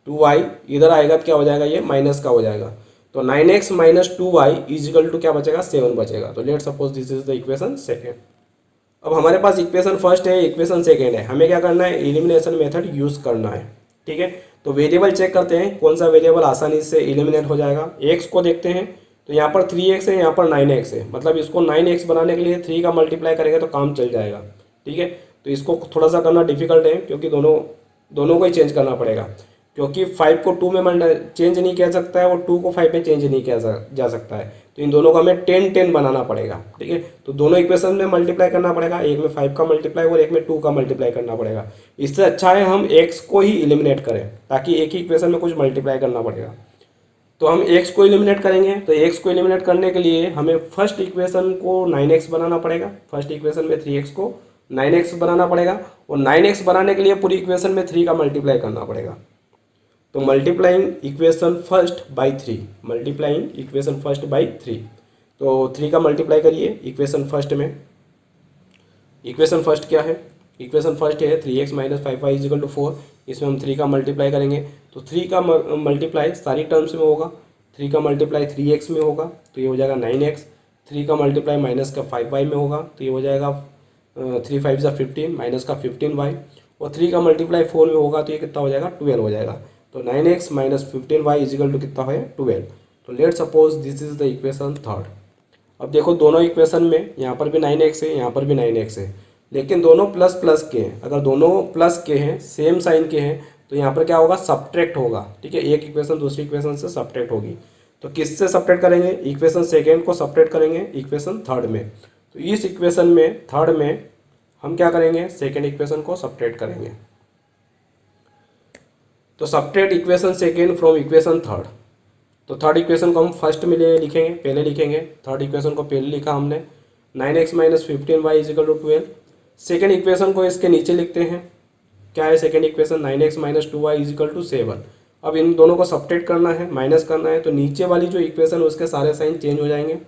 2y इधर आएगा तो क्या हो जाएगा, ये माइनस का हो जाएगा। तो 9x minus 2y is equal to क्या बचेगा, 7 बचेगा। तो let suppose this is the equation second. अब हमारे पास इक्वेशन फर्स्ट है, इक्वेशन सेकेंड है, हमें क्या करना है, एलिमिनेशन मेथड यूज करना है। ठीक है, तो वेरिएबल चेक करते हैं कौन सा वेरिएबल आसानी से एलिमिनेट हो जाएगा। x को देखते हैं, तो यहाँ पर 3x है, यहाँ पर 9x है, मतलब इसको 9x बनाने के लिए 3 का मल्टीप्लाई करेंगे तो काम चल जाएगा। ठीक है, तो इसको थोड़ा सा करना डिफिकल्ट है क्योंकि दोनों को ही चेंज करना पड़ेगा, क्योंकि 5 को 2 में चेंज नहीं किया सकता है और 2 को 5 में चेंज नहीं किया जा सकता है। तो इन दोनों को हमें 10-10 बनाना पड़ेगा। ठीक है, तो दोनों इक्वेशन में मल्टीप्लाई करना पड़ेगा, एक में 5 का मल्टीप्लाई और एक में 2 का मल्टीप्लाई करना पड़ेगा। इससे अच्छा है हम x को ही एलिमिनेट करें, ताकि एक ही इक्वेशन में कुछ मल्टीप्लाई करना पड़ेगा। तो हम x को एलिमिनेट करेंगे, तो x को एलिमिनेट करने के लिए हमें फर्स्ट इक्वेशन को 9x बनाना पड़ेगा। फर्स्ट इक्वेशन में 3x को 9x बनाना पड़ेगा, और 9x बनाने के लिए पूरी इक्वेशन में 3 का मल्टीप्लाई करना पड़ेगा। तो multiplying equation first by 3, multiplying equation first by 3, तो 3 का मल्टीप्लाई करिए इक्वेशन फर्स्ट में। इक्वेशन फर्स्ट क्या है, इक्वेशन फर्स्ट है 3x minus 5y equal to 4, इसमें हम 3 का मल्टीप्लाई करेंगे। तो 3 का मल्टीप्लाई सारी टर्म्स में होगा, 3 का मल्टीप्लाई 3x में होगा तो ये हो जाएगा 9x, 3 का मल्टीप्लाई माइनस का 5y में होगा तो ये हो जाएगा 3 5 = 15 माइनस का 15y, और 3 का मल्टीप्लाई 4 में होगा तो ये कितना हो जाएगा, 12 हो जाएगा। तो 9x minus 15y equal to कितना है, 12। तो let suppose this is the equation third. अब देखो दोनों इक्वेशन में यहाँ पर भी 9x है, यहाँ पर भी 9x है, लेकिन दोनों प्लस प्लस के हैं। अगर दोनों प्लस के हैं, सेम साइन के हैं, तो यहाँ पर क्या होगा, सब्ट्रैक्ट होगा। ठीक है, एक इक्वेशन दूसरी इक्वेशन से सब्ट्रैक्ट होगी। तो किससे सब्ट्रैक्ट करेंगे, इक्वेशन सेकेंड को सब्ट्रैक्ट करेंगे इक्वेशन थर्ड में। तो इस इक्वेशन में थर्ड में हम क्या करेंगे, सेकेंड इक्वेशन को सब्ट्रैक्ट करेंगे। तो subtract equation second from equation third. तो थर्ड इक्वेशन को हम फर्स्ट में लिखेंगे, पहले लिखेंगे। थर्ड इक्वेशन को पहले लिखा हमने, 9x minus 15y equal to 12। Second equation को इसके नीचे लिखते हैं। क्या है second equation, 9x minus 2y is equal to 7। अब इन दोनों को सब्ट्रैक्ट करना है, माइनस करना है, तो नीचे वाली जो इक्वेशन है उसके सारे साइन चेंज हो जाएंगे।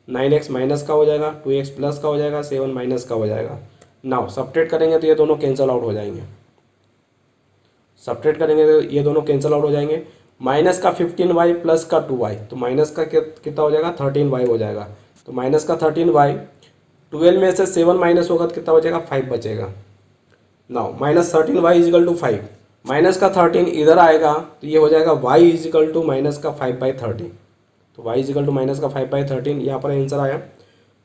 9x माइनस का हो जाएगा, 2x प्लस का हो जाएगा, 7 माइनस का हो जाएगा। नाउ सब्ट्रैक्ट करेंगे तो ये दोनों कैंसिल आउट हो जाएंगे। सब्ट्रैक्ट करेंगे तो ये दोनों कैंसिल आउट हो जाएंगे। माइनस का 15y प्लस का 2y, तो माइनस का कितना हो जाएगा, 13y हो जाएगा। तो माइनस का 13y, 12 में से 7 माइनस होगा तो कितना बचेगा, 5 बचेगा। Now minus 13y equal to 5, minus का 13 इधर आएगा तो ये हो जाएगा y इजिकल टू माइनस का 5/13। तो y इजिकल टू माइनस का 5/13 यहाँ पर आंसर आया।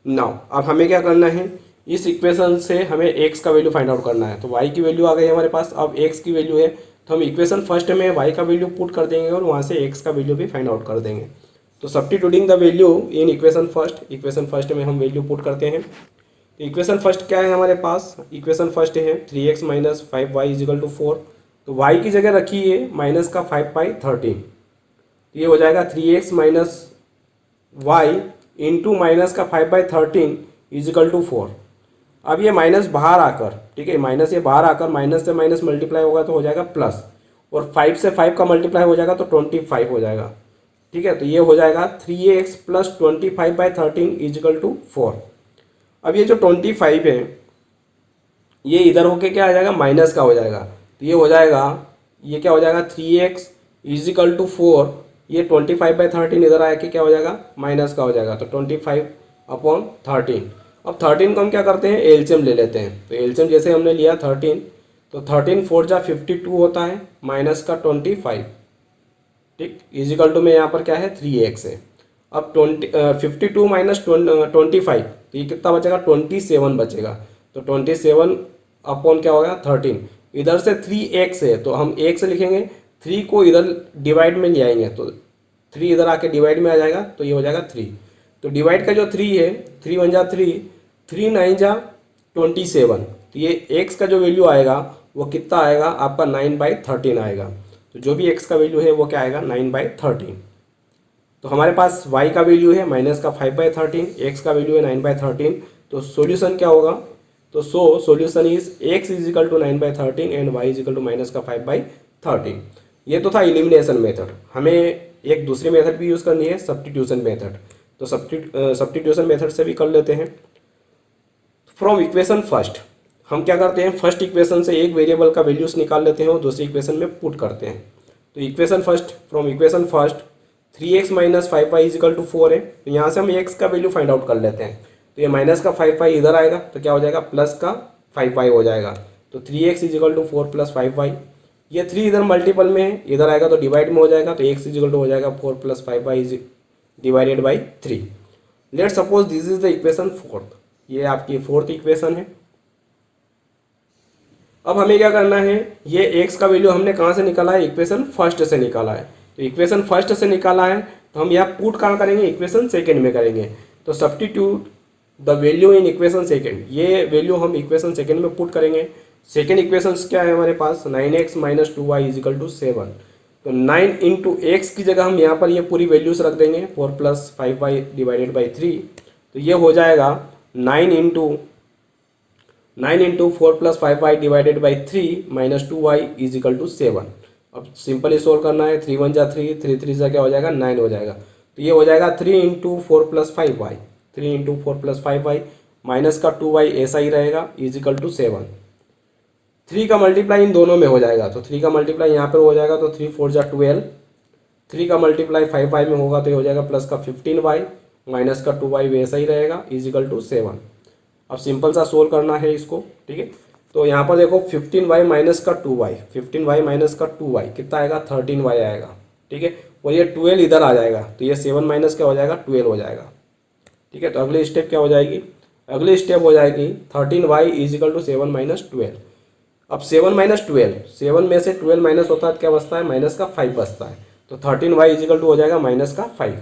नाउ अब हमें क्या करना है, इस इक्वेशन से हमें x का वैल्यू फाइंड आउट करना है। तो y की वैल्यू आ गई हमारे पास। अब x की वैल्यू है तो हम इक्वेशन फर्स्ट में y का वैल्यू पुट कर देंगे और वहाँ से x का वैल्यू भी फाइंड आउट कर देंगे। तो substituting the value in equation first में हम वैल्यू पुट करते हैं। तो इक्वेशन फर्स्ट क्या है हमारे पास, इक्वेशन फर्स्ट है 3x minus 5y equal to 4। तो y की जगह रखिए माइनस का 5/13। तो ये हो जाएगा 3x minus Y into minus का 5/13 इजिकल टू 4। अब ये माइनस बाहर आकर, ठीक है, माइनस ये बाहर आकर माइनस से माइनस मल्टीप्लाई होगा तो हो जाएगा प्लस, और 5 से 5 का मल्टीप्लाई हो जाएगा तो 25 हो जाएगा। ठीक है, तो ये हो जाएगा 3x प्लस 25/13 इजिकल टू 4। अब ये जो 25 है ये इधर होके क्या आ जाएगा, माइनस का हो जाएगा। तो ये हो जाएगा, ये क्या हो जाएगा, 3x इजिकल टू 4, ये 25/13 इधर आया कि क्या हो जाएगा, माइनस का हो जाएगा। तो 25/13। अब 13 को हम क्या करते हैं, एलसीएम ले लेते हैं। तो एलसीएम जैसे हमने लिया 13, तो 13 4 जा 52 होता है, माइनस का 25, ठीक, इजिकल टू में यहाँ पर क्या है 3x है। अब 52 माइनस 25, तो ये कितना बचेगा, 27 बचेगा। तो 27 अपॉन क्या होगा 13, इधर से 3x है तो हम x लिखेंगे, 3 को इधर डिवाइड में ले आएंगे तो 3 इधर आके डिवाइड में आ जाएगा, तो ये हो जाएगा 3। तो डिवाइड का जो 3 है, 3 1 जा 3, 3 9 जा 27। तो ये x का जो वैल्यू आएगा वो कितना आएगा आपका 9/13 आएगा। तो जो भी x का वैल्यू है वो क्या आएगा 9/13। तो हमारे पास y का वैल्यू है माइनस का 5/13, x का वैल्यू है 9/13। तो सॉल्यूशन क्या होगा, तो solution is x equal to 9/13 and y is equal to minus का 5/13। ये तो था एलिमिनेशन मेथड। हमें एक दूसरी मेथड भी यूज़ करनी है, सब्स्टिट्यूशन मेथड। तो सब्स्टिट्यूशन मेथड से भी कर लेते हैं। फ्रॉम इक्वेशन फर्स्ट हम क्या करते हैं, फर्स्ट इक्वेशन से एक वेरिएबल का वैल्यूज निकाल लेते हैं और दूसरी इक्वेशन में पुट करते हैं। तो equation first, from equation first 3x minus 5y equal to 4 है। तो यहाँ से हम x का वैल्यू फाइंड आउट कर लेते हैं। तो ये माइनस का 5y इधर आएगा तो क्या हो जाएगा, प्लस का 5y हो जाएगा। तो 3x is equal to 4 plus 5y, ये 3 इधर मल्टीपल में है, इधर आएगा तो डिवाइड में हो जाएगा। तो x इजिकल टू हो जाएगा 4 plus 5y divided by 3। Late suppose this is the equation fourth, ये आपकी फोर्थ इक्वेशन है। अब हमें क्या करना है, ये x का वैल्यू हमने कहाँ से निकाला है, इक्वेशन फर्स्ट से निकाला है। तो इक्वेशन फर्स्ट से निकाला है तो हम यहाँ पुट कहाँ करेंगे, इक्वेशन सेकेंड में करेंगे। तो substitute the value in equation second, ये वैल्यू हम इक्वेशन सेकेंड में पुट करेंगे। सेकेंड इक्वेशन क्या है हमारे पास, 9x minus 2y is equal to 7। तो 9 इंटू एक्स की जगह हम यहाँ पर ये पूरी वैल्यूज रख देंगे, 4 प्लस 5y डिवाइडेड बाई 3। तो ये हो जाएगा 9 into 4 plus 5y divided by 3 minus 2y is equal to 7। अब सिंपली सोल्व करना है, 3 1 जा 3, 3 3 जा क्या हो जाएगा 9 हो जाएगा। तो ये हो जाएगा 3 into 4 plus 5y, 3 into 4 plus 5y minus का 2y ऐसा ही रहेगा इजिकल टू 7। 3 का मल्टीप्लाई इन दोनों में हो जाएगा, तो 3 का मल्टीप्लाई यहाँ पर हो जाएगा तो 3 4 जा 12। 3 का मल्टीप्लाई 5y में होगा तो ये हो जाएगा प्लस का 15y माइनस का 2y वैसा ही रहेगा इजिकल टू 7। अब सिंपल सा सोल्व करना है इसको, ठीक है। तो यहाँ पर देखो 15y माइनस का 2y, 15y माइनस का 2y कितना आएगा 13y आएगा, ठीक है। और ये 12 इधर आ जाएगा तो ये 7 माइनस क्या हो जाएगा 12 हो जाएगा, ठीक है। तो अगली स्टेप क्या हो जाएगी, अगली स्टेप हो जाएगी 13y इजिकल टू 7 माइनस 12। अब 7 माइनस 12, 7 में से 12 माइनस होता है तो क्या बचता है, माइनस का 5 बचता है। तो 13y इजिकल टू हो जाएगा माइनस का 5,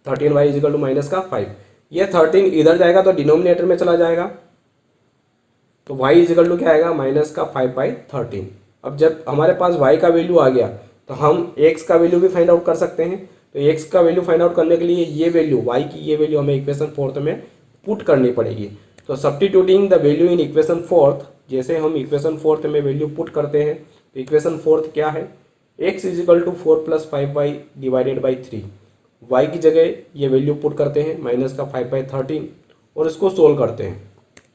13y इजिकल टू माइनस का 5। ये 13 इधर जाएगा तो डिनोमिनेटर में चला जाएगा, तो y इजिकल टू क्या आएगा, माइनस का 5/13। अब जब हमारे पास y का वैल्यू आ गया तो हम x का वैल्यू भी फाइंड आउट कर सकते हैं। तो x का वैल्यू फाइंड आउट करने के लिए ये वैल्यू y की ये वैल्यू हमें इक्वेशन फोर्थ में पुट करनी पड़ेगी। तो substituting the value in equation fourth, जैसे हम इक्वेशन फोर्थ में वैल्यू पुट करते हैं तो इक्वेशन फोर्थ क्या है, x equal to 4 + 5y divided by 3। y की जगह ये वैल्यू पुट करते हैं माइनस का 5/13 और इसको सोल्व करते हैं।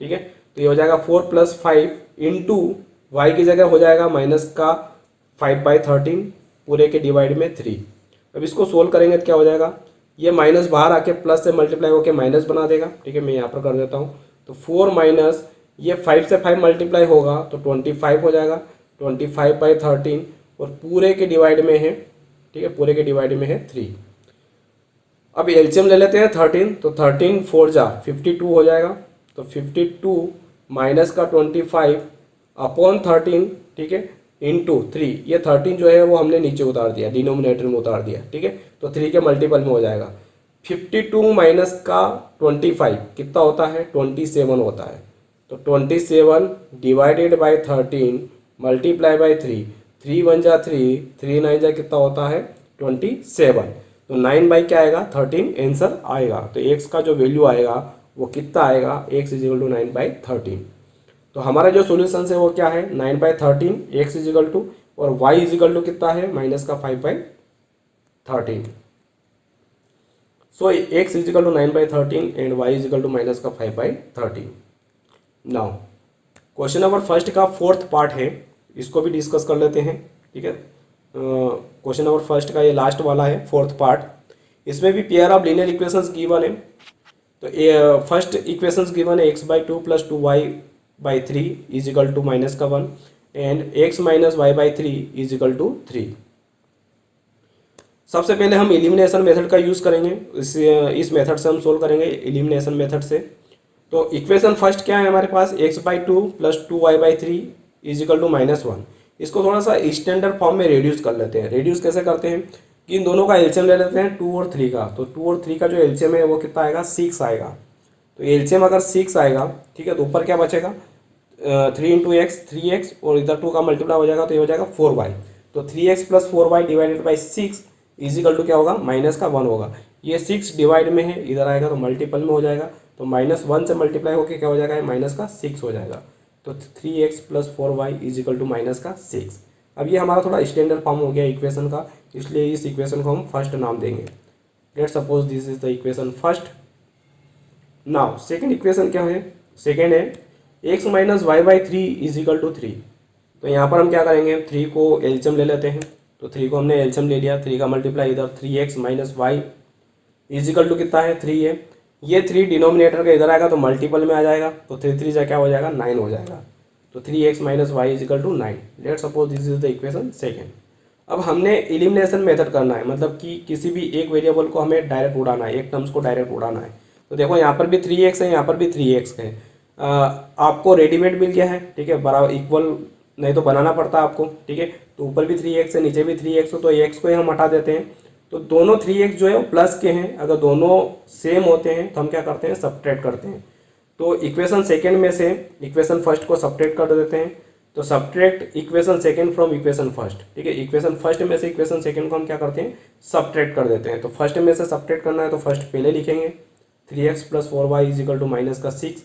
ठीक है, तो ये हो जाएगा 4 + 5 इंटू वाई की जगह हो जाएगा माइनस का 5/13 पूरे के डिवाइड में 3। अब इसको सोल्व करेंगे तो क्या हो जाएगा, ये माइनस बाहर आके प्लस से मल्टीप्लाई होकर माइनस बना देगा। ठीक है, मैं यहाँ पर कर देता हूँ। तो 4 माइनस ये 5 से 5 मल्टीप्लाई होगा तो 25 हो जाएगा, 25/13 और पूरे के डिवाइड में है, ठीक है, पूरे के डिवाइड में है 3। अब एलसीएम ले लेते हैं 13, तो 13 4 जा 52 हो जाएगा। तो 52 माइनस का 25 अपॉन 13, ठीक है, इंटू 3। ये 13 जो है वो हमने नीचे उतार दिया, डिनोमिनेटर में उतार दिया। ठीक है, तो 3 के मल्टीपल में हो जाएगा। 52 माइनस का 25 कितना होता है, 27 होता है। तो 27 डिवाइडेड बाई 13 मल्टीप्लाई बाई 3, 3 1 जा 3, 3 9 जा कितना होता है 27। तो 9 बाई क्या आएगा 13 आंसर आएगा। तो x का जो वैल्यू आएगा वो कितना आएगा, x इजिकल टू 9/13। तो हमारा जो सोल्यूशन है वो क्या है, 9/13 x इजिकल टू, और y इजिकल टू कितना है माइनस का 5/13। So x equal to 9/13 and y is equal to minus का 5/13। नाउ क्वेश्चन नंबर फर्स्ट का फोर्थ पार्ट है, इसको भी डिस्कस कर लेते हैं। ठीक है, क्वेश्चन नंबर फर्स्ट का ये लास्ट वाला है, फोर्थ पार्ट। इसमें भी pair of linear equations given है। तो फर्स्ट इक्वेशंस गिवन है x/2 + 2y/3 is equal to minus का 1 and x - y/3 is equal to 3। सबसे पहले हम एलिमिनेशन मेथड का यूज़ करेंगे, इस मेथड से हम सोल्व करेंगे, एलिमिनेशन मेथड से। तो इक्वेशन फर्स्ट क्या है हमारे पास, x/2 + 2y/3 इजिकल टू -1। इसको थोड़ा सा स्टैंडर्ड फॉर्म में रिड्यूस कर लेते हैं। रिड्यूस कैसे करते हैं कि इन दोनों का एलसीएम ले लेते हैं 2 और 3 का। तो 2 और 3 का जो एलसीएम है वो कितना आएगा, 6 आएगा। तो एलसीएम अगर 6 आएगा, ठीक है, तो ऊपर क्या बचेगा 3 × x 3x और इधर 2 का मल्टीप्लाई हो जाएगा तो ये हो जाएगा 4y। तो 3x + 4y divided by 6 is equal to क्या होगा, माइनस का 1 होगा। ये 6 डिवाइड में है, इधर आएगा तो मल्टीपल में हो जाएगा। तो -1 से मल्टीप्लाई होकर क्या हो जाएगा, माइनस का 6 हो जाएगा। तो 3x + 4y is equal to minus का 6। अब ये हमारा थोड़ा स्टैंडर्ड फॉर्म हो गया इक्वेशन का, इसलिए इस इक्वेशन को हम फर्स्ट नाम देंगे। Late suppose this is the equation first. Now second equation क्या है, सेकंड है x - y/3 इजिकल टू 3। तो यहाँ पर हम क्या करेंगे, 3 को एलसीएम ले लेते हैं। तो 3 को हमने एलसीएम ले लिया, 3 का मल्टीप्लाई इधर 3x - y इजिकल टू कितना है 3 है। ये 3 डिनोमिनेटर का इधर आएगा तो मल्टीपल में आ जाएगा। तो 3 3 जा क्या हो जाएगा 9 हो जाएगा। तो 3x - y is equal to 9। Let suppose this is the equation second. अब हमने एलिमिनेशन मेथड करना है, मतलब कि किसी भी एक वेरिएबल को हमें डायरेक्ट उड़ाना है, एक टर्म्स को डायरेक्ट उड़ाना है। तो देखो यहाँ पर भी 3x है, यहाँ पर भी 3x है। आपको रेडीमेड मिल गया है, ठीक है, बराबर इक्वल नहीं तो बनाना पड़ता आपको। ठीक है, तो ऊपर भी 3x है, नीचे भी 3x हो, तो x को ही हम हटा देते हैं। तो दोनों 3x जो है वो प्लस के हैं। अगर दोनों सेम होते हैं तो हम क्या करते हैं, सब्ट्रैक्ट करते हैं। तो इक्वेशन सेकेंड में से इक्वेशन फर्स्ट को सब्ट्रैक्ट कर देते हैं। तो subtract equation second from equation first. ठीक है, इक्वेशन फर्स्ट में से इक्वेशन सेकेंड को हम क्या करते हैं, सब्ट्रैक्ट कर देते हैं। तो फर्स्ट में से सब्ट्रैक्ट करना है तो फर्स्ट पहले लिखेंगे 3x + 4y is equal to minus का 6,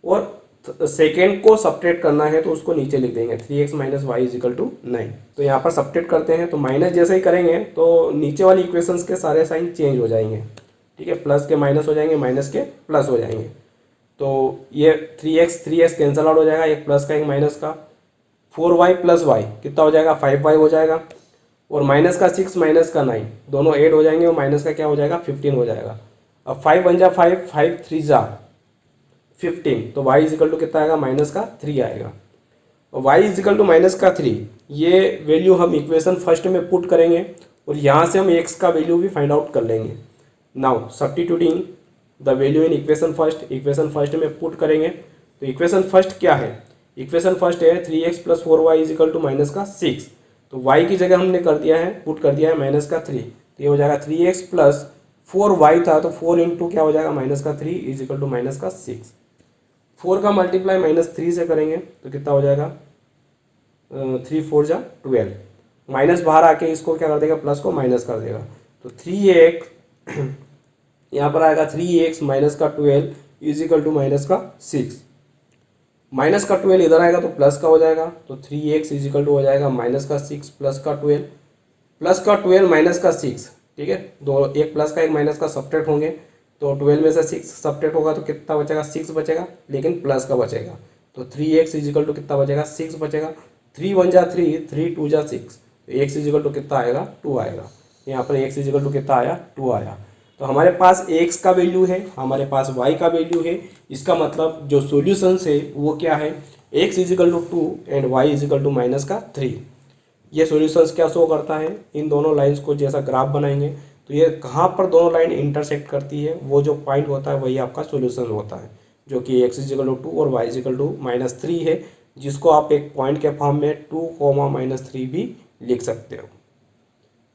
और सेकेंड को सब्ट्रैक्ट करना है तो उसको नीचे लिख देंगे 3x - y इजिकल टू 9। तो यहाँ पर सब्ट्रैक्ट करते हैं तो माइनस जैसे ही करेंगे तो नीचे वाली इक्वेशंस के सारे साइन चेंज हो जाएंगे। ठीक है, प्लस के माइनस हो जाएंगे, माइनस के प्लस हो जाएंगे। तो ये 3x कैंसल आउट हो जाएगा, एक प्लस का एक माइनस का। 4y + y कितना हो जाएगा, 5y हो जाएगा। और माइनस का 6 माइनस का 9 दोनों ऐड हो जाएंगे और माइनस का क्या हो जाएगा 15 हो जाएगा। अब 5 1 जा 5, 5 3 जा 15। तो y इजिकल टू कितना आएगा, माइनस का 3 आएगा। और y इजिकल टू माइनस का 3 ये वैल्यू हम इक्वेशन फर्स्ट में पुट करेंगे और यहाँ से हम x का वैल्यू भी फाइंड आउट कर लेंगे। Now substituting the value in equation first में पुट करेंगे। तो इक्वेशन फर्स्ट क्या है, इक्वेशन फर्स्ट है 3x plus 4y is equal to minus का 6। तो y की जगह हमने कर दिया है, पुट कर दिया है माइनस का 3, तो ये हो जाएगा 3x प्लस 4y था तो 4 इंटू क्या हो जाएगा माइनस का 3 इज इक्वल टू माइनस का 6। 4 का मल्टीप्लाई माइनस 3 से करेंगे तो कितना हो जाएगा 3 4 जा 12, माइनस बाहर आके इसको क्या कर देगा प्लस को माइनस कर देगा। तो 3x यहाँ पर आएगा 3x माइनस का 12 इज इक्वल टू माइनस का 6। माइनस का 12 इधर आएगा तो प्लस का हो जाएगा, तो 3x इज इक्वल टू हो जाएगा माइनस का 6 प्लस का 12, प्लस का 12 माइनस का 6। ठीक है, दो एक प्लस का एक माइनस का सब्ट्रैक्ट होंगे, तो 12 में से 6 सब्ट्रैक्ट होगा तो कितना बचेगा 6 बचेगा, लेकिन प्लस का बचेगा। तो 3x इज इक्वल टू कितना बचेगा 6 बचेगा। 3 1 जा 3, 3 2 जा 6, तो x इज इक्वल टू कितना आएगा 2 आएगा। यहाँ पर x इज इक्वल टू कितना आया 2 आया। तो हमारे पास x का वैल्यू है, हमारे पास y का वैल्यू है। इसका मतलब जो सॉल्यूशंस है वो क्या है, x is equal to 2 and y is equal to minus का 3। ये सॉल्यूशंस क्या शो करता है, इन दोनों लाइंस को जैसा ग्राफ बनाएंगे तो ये कहाँ पर दोनों लाइन इंटरसेक्ट करती है, वो जो पॉइंट होता है वही आपका सॉल्यूशन होता है, जो कि x इज इक्वल टू 2 और y is equal to minus 3 है, जिसको आप एक पॉइंट के फॉर्म में 2 माइनस 3 भी लिख सकते हो।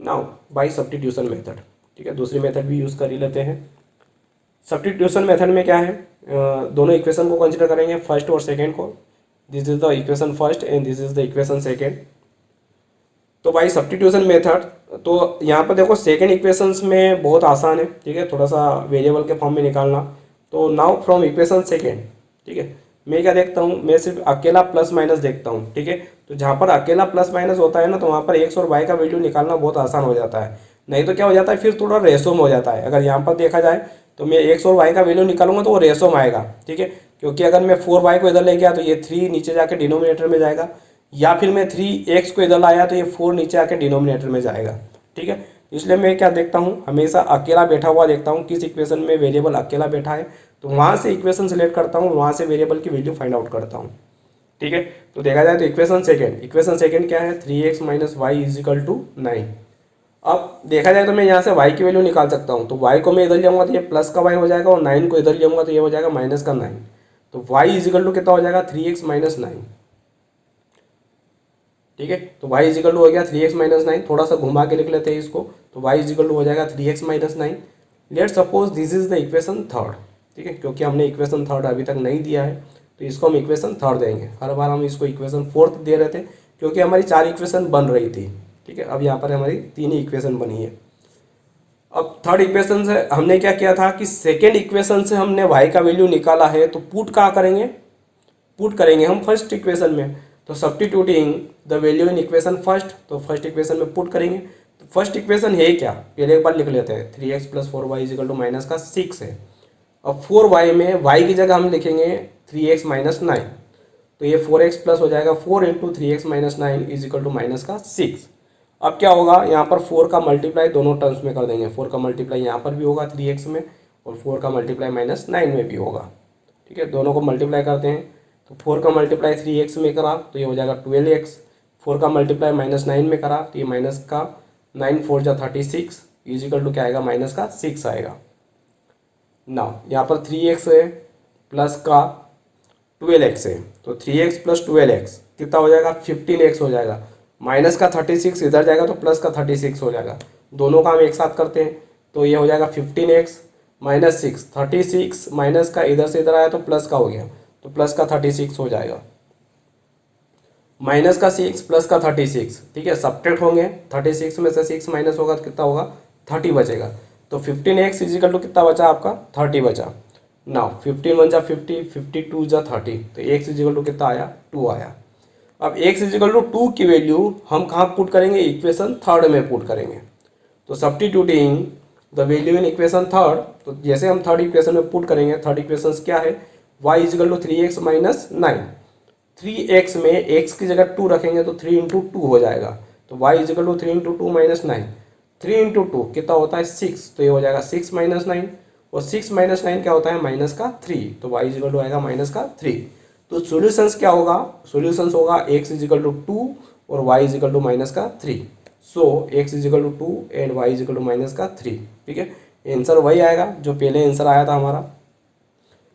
नाउ बाय सब्स्टिट्यूशन मेथड, ठीक है, दूसरी मेथड भी यूज़ कर ही लेते हैं। सब्स्टिट्यूशन मेथड में क्या है, दोनों इक्वेशन को कंसिडर करेंगे, फर्स्ट और सेकेंड को। This is the equation first and this is the equation second. तो भाई सब्स्टिट्यूशन मेथड, तो यहाँ पर देखो सेकेंड इक्वेशंस में बहुत आसान है, ठीक है, थोड़ा सा वेरिएबल के फॉर्म में निकालना। तो नाउ फ्रॉम इक्वेशन सेकेंड, ठीक है, मैं क्या देखता हूँ, मैं सिर्फ अकेला प्लस माइनस देखता हूँ, ठीक है। तो जहाँ पर अकेला प्लस माइनस होता है ना, तो वहाँ पर एक्स और वाई का वैल्यू निकालना बहुत आसान हो जाता है। नहीं तो क्या हो जाता है, फिर थोड़ा रेशो में हो जाता है। अगर यहाँ पर देखा जाए तो मैं एक्स और वाई का वैल्यू निकालूंगा तो वो रेशो में आएगा, ठीक है, क्योंकि अगर मैं 4y को इधर ले गया तो ये 3 नीचे जाके डिनोमिनेटर में जाएगा, या फिर मैं 3x को इधर लाया तो ये 4 नीचे आके डिनोमिनेटर में जाएगा, ठीक है। इसलिए मैं क्या देखता हूँ, हमेशा अकेला बैठा हुआ देखता हूँ, किस इक्वेशन में वेरिएबल अकेला बैठा है तो वहाँ से इक्वेशन सेलेक्ट करता हूँ, वहाँ से वेरिएबल की वैल्यू फाइंड आउट करता हूँ, ठीक है। तो देखा जाए तो इक्वेशन सेकेंड क्या है, 3x minus y is equal to 9। अब देखा जाए तो मैं यहाँ से y की वैल्यू निकाल सकता हूँ, तो y को मैं इधर जाऊँगा तो ये प्लस का y हो जाएगा, और 9 को इधर जाऊँगा तो ये हो जाएगा माइनस का 9। तो y इज इक्वल टू कितना हो जाएगा 3x माइनस 9, ठीक है। तो y इज इक्वल टू हो गया 3x माइनस 9, थोड़ा सा घुमा के लिख लेते हैं इसको, तो y इज इक्वल टू हो जाएगा 3x minus 9। Let suppose this is the equation third, ठीक है, क्योंकि हमने इक्वेशन थर्ड अभी तक नहीं दिया है तो इसको हम इक्वेशन थर्ड देंगे। हर बार हम इसको इक्वेशन फोर्थ दे रहे थे क्योंकि हमारी 4 इक्वेशन बन रही थी, ठीक है। अब यहाँ पर हमारी 3 ही इक्वेशन बनी है। अब थर्ड इक्वेशन से हमने क्या किया था कि सेकेंड इक्वेशन से हमने y का वैल्यू निकाला है, तो पुट कहाँ करेंगे, पुट करेंगे हम फर्स्ट इक्वेशन में। तो substituting the value in equation first, तो फर्स्ट इक्वेशन में पुट करेंगे। तो फर्स्ट इक्वेशन है क्या, पहले एक बार लिख लेते हैं, 3x plus 4y is equal to minus का 6 है। अब 4y में y की जगह हम लिखेंगे 3x माइनस 9, तो ये 4x प्लस हो जाएगा 4 into 3x minus 9 is equal to minus का 6। अब क्या होगा, यहाँ पर 4 का मल्टीप्लाई दोनों टर्म्स में कर देंगे, 4 का मल्टीप्लाई यहाँ पर भी होगा 3x में, और 4 का मल्टीप्लाई माइनस 9 में भी होगा, ठीक है। दोनों को मल्टीप्लाई करते हैं, तो 4 का मल्टीप्लाई 3x में करा तो ये हो जाएगा 12x, 4 का मल्टीप्लाई माइनस 9 में करा तो ये माइनस का 9 4 जा 36 इज इक्वल टू क्या आएगा माइनस का 6 आएगा। ना यहाँ पर 3x है प्लस का 12x है, तो 3x प्लस 12x कितना हो जाएगा 15x हो जाएगा, माइनस का 36 इधर जाएगा तो प्लस का 36 हो जाएगा, दोनों का हम एक साथ करते हैं तो ये हो जाएगा 15x माइनस 6, 36 माइनस का इधर से इधर आया तो प्लस का हो गया, तो प्लस का 36 हो जाएगा, माइनस का 6 प्लस का 36, ठीक है, सब्ट्रैक्ट होंगे, 36 में से 6 माइनस होगा तो कितना होगा 30 बचेगा। तो 15x इजिकल टू कितना बचा आपका 30 बचा। नाउ 15 1 जा 50, 52 जा 30, तो x इजिकल टू कितना आया 2 आया। अब x इजिकल टू 2 की वैल्यू हम कहाँ पुट करेंगे, इक्वेशन थर्ड में पुट करेंगे। तो substituting the value in equation third, तो जैसे हम थर्ड इक्वेशन में पुट करेंगे, थर्ड इक्वेशन क्या है y is equal to 3x minus 9, 3x में x की जगह 2 रखेंगे तो 3 इंटू 2 हो जाएगा, तो y is equal to 3 into 2 minus 9, 3 into 2 कितना होता है 6, तो ये हो जाएगा 6 माइनस 9, और 6 माइनस 9 क्या होता है माइनस का 3, तो y इजिकल टू आएगा माइनस का 3। तो सॉल्यूशंस क्या होगा, सॉल्यूशंस होगा x इजिकल टू 2 और y इजिकल टू माइनस का 3। So x equal to 2 and y is equal to minus का 3, ठीक है। आंसर वही आएगा जो पहले आंसर आया था हमारा।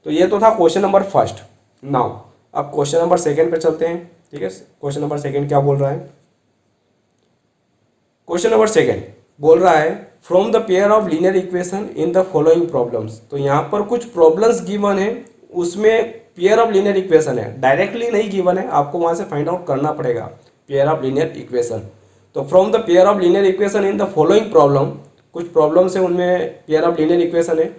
तो ये तो था क्वेश्चन नंबर फर्स्ट। नाउ अब क्वेश्चन नंबर सेकंड पे चलते हैं। ठीक है, क्वेश्चन नंबर सेकंड क्या बोल रहा है? क्वेश्चन नंबर सेकंड बोल रहा है from the pair of linear equation in the following problems. तो यहाँ पर कुछ प्रॉब्लम्स गिवन है, उसमें पेयर ऑफ लीनियर इक्वेशन है, डायरेक्टली नहीं गिवन है, आपको वहाँ से फाइंड आउट करना पड़ेगा पेयर ऑफ लीनियर इक्वेशन। तो from the pair of linear equation in the following problem, कुछ प्रॉब्लम्स है उनमें पेयर ऑफ लीनियर इक्वेशन है,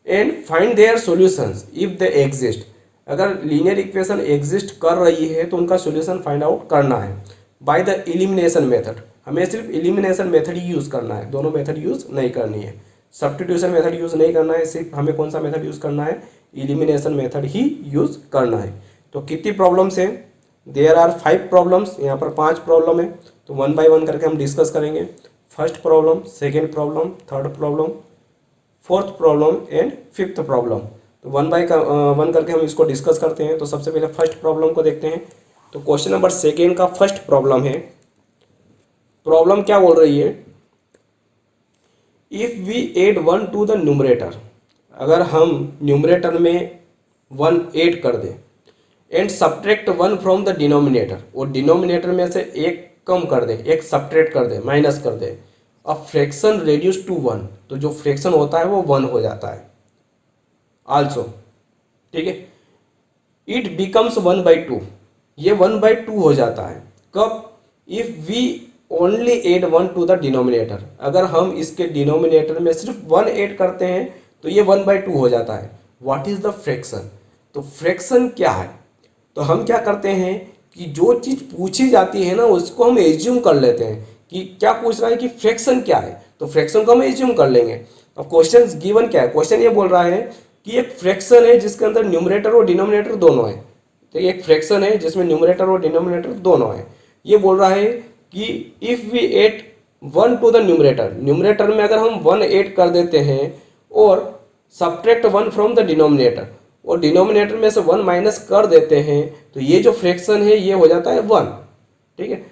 and find their solutions if they exist. अगर लीनियर इक्वेशन एग्जिस्ट कर रही है तो उनका सॉल्यूशन फाइंड आउट करना है बाय द एलिमिनेशन मेथड। हमें सिर्फ एलिमिनेशन मेथड ही यूज़ करना है, दोनों मेथड यूज़ नहीं करनी है, सब्स्टिट्यूशन मेथड यूज़ नहीं करना है, सिर्फ हमें कौन सा मेथड यूज़ करना है? एलिमिनेशन मेथड ही यूज़ करना है। तो कितनी प्रॉब्लम्स हैं? देयर आर 5 प्रॉब्लम्स, यहाँ पर 5 प्रॉब्लम है। तो 1 बाय 1 करके हम डिस्कस करेंगे। First problem, second problem, third problem, fourth problem and fifth problem. तो 1 बाय 1 करके हम इसको डिस्कस करते हैं। तो सबसे पहले फर्स्ट प्रॉब्लम को देखते हैं। तो क्वेश्चन नंबर सेकेंड का फर्स्ट प्रॉब्लम है। प्रॉब्लम क्या बोल रही है? If we add 1 to the numerator, अगर हम न्यूमरेटर में 1 ऐड कर दें, and subtract 1 from the denominator, और डिनोमिनेटर में से एक कम कर दें, एक सब्ट्रैक्ट कर दें, माइनस कर दें, अ फ्रैक्शन रेड्यूस टू 1, तो जो फ्रैक्शन होता है वो 1 हो जाता है आल्सो। ठीक है, इट बिकम्स 1/2, ये 1/2 हो जाता है। कब? If we only add 1 to the denominator, अगर हम इसके डिनोमिनेटर में सिर्फ 1 ऐड करते हैं तो ये 1/2 हो जाता है। What is the fraction? तो फ्रैक्शन क्या है? तो हम क्या करते हैं कि जो चीज़ पूछी जाती है ना उसको हम एज्यूम कर लेते हैं कि क्या पूछ रहा है कि फ्रैक्शन क्या है, तो फ्रैक्शन को हम एज्यूम कर लेंगे। अब क्वेश्चन गिवन क्या है? क्वेश्चन ये बोल रहा है कि एक फ्रैक्शन है जिसके अंदर न्यूमरेटर और डिनोमिनेटर दोनों है। तो एक फ्रैक्शन है जिसमें न्यूमरेटर और डिनोमिनेटर दोनों है। ये बोल रहा है कि if we add 1 to the numerator, numerator में अगर हम 1 ऐड कर देते हैं और सब्ट्रैक्ट 1 फ्रॉम द डिनोमिनेटर, और डिनोमिनेटर में से 1 माइनस कर देते हैं, तो ये जो फ्रैक्शन है ये हो जाता है 1। ठीक है,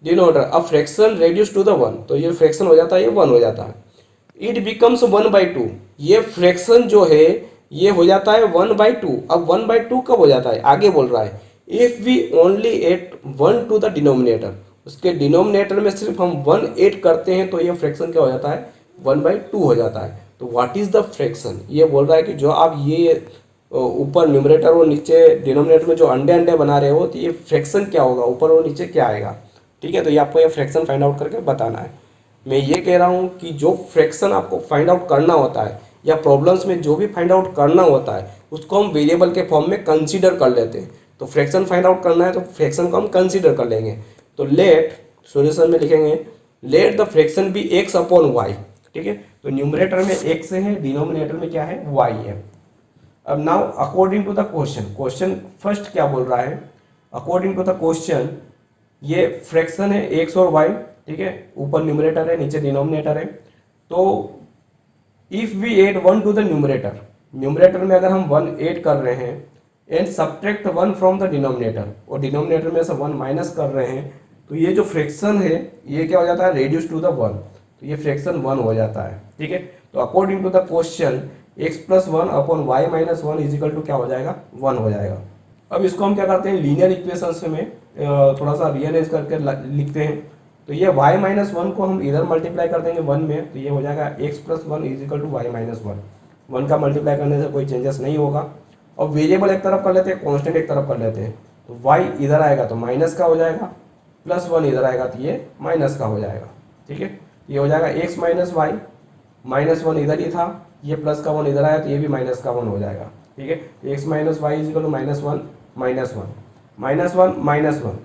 डिनोमिनेटर, अब फ्रैक्शन रेड्यूस टू द 1, तो ये फ्रैक्शन हो जाता है, ये 1 हो जाता है। इट बिकम्स 1/2, ये फ्रैक्शन जो है ये हो जाता है 1/2। अब 1/2 कब हो जाता है? आगे बोल रहा है if we only add 1 to the denominator, उसके डिनोमिनेटर में सिर्फ हम 1 ऐड करते हैं तो ये फ्रैक्शन क्या हो जाता है? 1/2 हो जाता है। तो व्हाट इज द फ्रैक्शन? ये बोल रहा है कि जो आप ये ऊपर न्यूमरेटर और नीचे डिनोमिनेटर में जो अंडे अंडे बना रहे हो, तो ये फ्रैक्शन क्या होगा, ऊपर और नीचे क्या आएगा? ठीक है, तो ये आपको ये फ्रैक्शन फाइंड आउट करके बताना है। मैं ये कह रहा हूँ कि जो फ्रैक्शन आपको फाइंड आउट करना होता है या प्रॉब्लम्स में जो भी फाइंड आउट करना होता है उसको हम वेरिएबल के फॉर्म में कंसीडर कर लेते हैं। तो फ्रैक्शन फाइंड आउट करना है तो फ्रैक्शन को हम कंसीडर कर लेंगे। तो लेट, सॉल्यूशन में लिखेंगे let the fraction be x upon y। ठीक है, तो न्यूमरेटर में x है, डिनोमिनेटर में क्या है? y है। अब now according to the question, question first क्या बोल रहा है? अकॉर्डिंग टू द क्वेश्चन ये फ्रैक्शन है x और y। ठीक है, ऊपर न्यूमरेटर है, नीचे डिनोमिनेटर है। तो if we add 1 to the numerator, numerator में अगर हम 1 ऐड कर रहे हैं, and subtract 1 from the denominator, और डिनोमिनेटर में से 1 माइनस कर रहे हैं, तो ये जो फ्रैक्शन है ये क्या हो जाता है? रेड्यूस टू द 1, तो ये फ्रैक्शन 1 हो जाता है। ठीक है, तो according to the question x plus 1 upon y minus 1 is equal to क्या हो जाएगा? 1 हो जाएगा। अब इसको हम क्या करते हैं? लीनियर इक्वेशंस में थोड़ा सा रीअरेंज करके लिखते हैं। तो ये y माइनस 1 को हम इधर मल्टीप्लाई कर देंगे 1 में, तो ये हो जाएगा x plus 1 is equal to y minus 1। 1 का मल्टीप्लाई करने से कोई चेंजेस नहीं होगा। और वेरिएबल एक तरफ कर लेते हैं, कॉन्स्टेंट एक तरफ कर लेते हैं। तो y इधर आएगा तो माइनस का हो जाएगा, प्लस 1 इधर आएगा तो ये माइनस का हो जाएगा। ठीक है, ये हो जाएगा x माइनस वाई, माइनस 1 इधर ही था, ये प्लस का 1 इधर आया तो ये भी माइनस का 1 हो जाएगा। ठीक है, x minus y is equal to minus 1 minus 1 minus 1 minus 1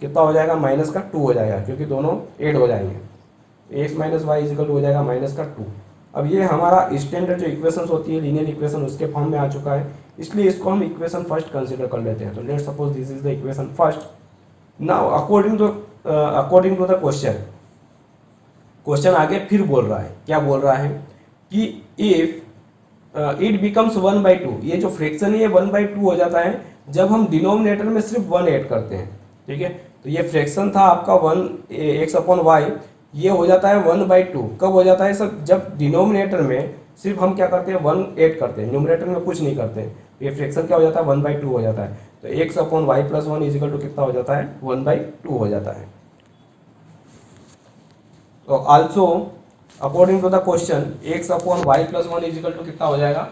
कितना हो जाएगा? माइनस का 2 हो जाएगा, क्योंकि दोनों ऐड हो जाएंगे। x minus y is equal to हो जाएगा माइनस का 2। अब ये हमारा स्टैंडर्ड जो इक्वेशन होती है लीनियर इक्वेशन उसके फॉर्म में आ चुका है, इसलिए इसको हम इक्वेशन फर्स्ट कंसीडर कर लेते हैं। तो let's suppose this is the equation first. Now according to the question, question आगे फिर बोल रहा है, क्या बोल रहा है कि इफ इट बिकम्स 1/2, ये जो फ्रैक्शन है ये 1/2 हो जाता है जब हम डिनोमिनेटर में सिर्फ 1 ऐड करते हैं। ठीक है, तो ये फ्रैक्शन था आपका 1 x अपॉन वाई, ये हो जाता है 1/2। कब हो जाता है सब? जब डिनोमिनेटर में सिर्फ हम क्या करते हैं 1 ऐड करते हैं, न्यूमरेटर में कुछ नहीं करते हैं। ये फ्रैक्शन क्या हो जाता है 1/2 हो जाता है। तो x upon y plus 1 is equal to कितना हो जाता है 1/2 हो जाता है। तो also according to the question x upon y plus 1 is equal to कितना हो जाएगा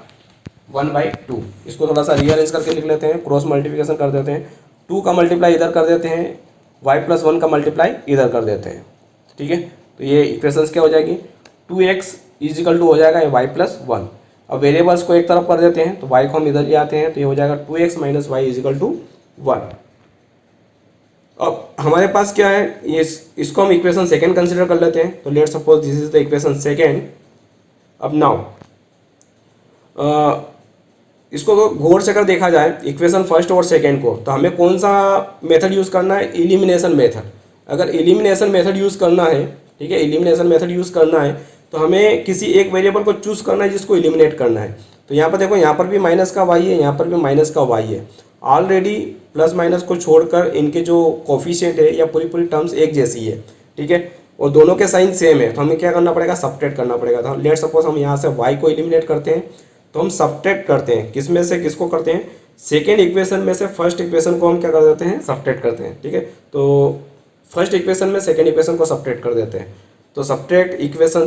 1/2। इसको थोड़ा सा रीअरेंज करके लिख लेते हैं, क्रॉस मल्टीप्लिकेशन कर देते हैं। 2 का मल्टीप्लाई इधर कर देते हैं, वाई प्लस 1 का मल्टीप्लाई इधर कर देते हैं। ठीक है, तो ये इक्वेशंस क्या हो जाएगी 2x इजिकल टू हो जाएगा वाई प्लस 1। अब वेरिएबल्स को एक तरफ कर देते हैं, तो y को हम इधर ले आते हैं, तो ये हो जाएगा 2x minus y is equal to 1। अब हमारे पास क्या है, ये इसको हम इक्वेशन सेकेंड कंसिडर कर लेते हैं। तो let suppose this is the equation second. अब नाउ इसको गौर से अगर देखा जाए इक्वेशन फर्स्ट और सेकेंड को, तो हमें कौन सा मेथड यूज़ करना है, एलिमिनेशन मेथड। अगर एलिमिनेशन मेथड यूज़ करना है, ठीक है, एलिमिनेशन मेथड यूज़ करना है, तो हमें किसी एक वेरिएबल को चूज़ करना है जिसको एलिमिनेट करना है। तो यहाँ पर देखो, यहाँ पर भी माइनस का वाई है, यहाँ पर भी माइनस का वाई है। ऑलरेडी प्लस माइनस को छोड़कर इनके जो कोफिशिएंट है या पूरी पूरी टर्म्स एक जैसी है, ठीक है, और दोनों के साइन सेम है। तो हमें क्या करना पड़ेगा, सब्ट्रैक्ट करना पड़ेगा। तो लेट सपोज हम यहाँ से वाई को एलिमिनेट करते हैं, तो हम सब्ट्रैक्ट करते हैं किस में से किसको करते हैं, सेकेंड इक्वेशन में से फर्स्ट इक्वेशन को हम क्या कर देते हैं, सब्ट्रैक्ट करते हैं। ठीक है, तो फर्स्ट इक्वेशन में सेकेंड इक्वेशन को सब्ट्रैक्ट कर देते हैं। तो subtract equation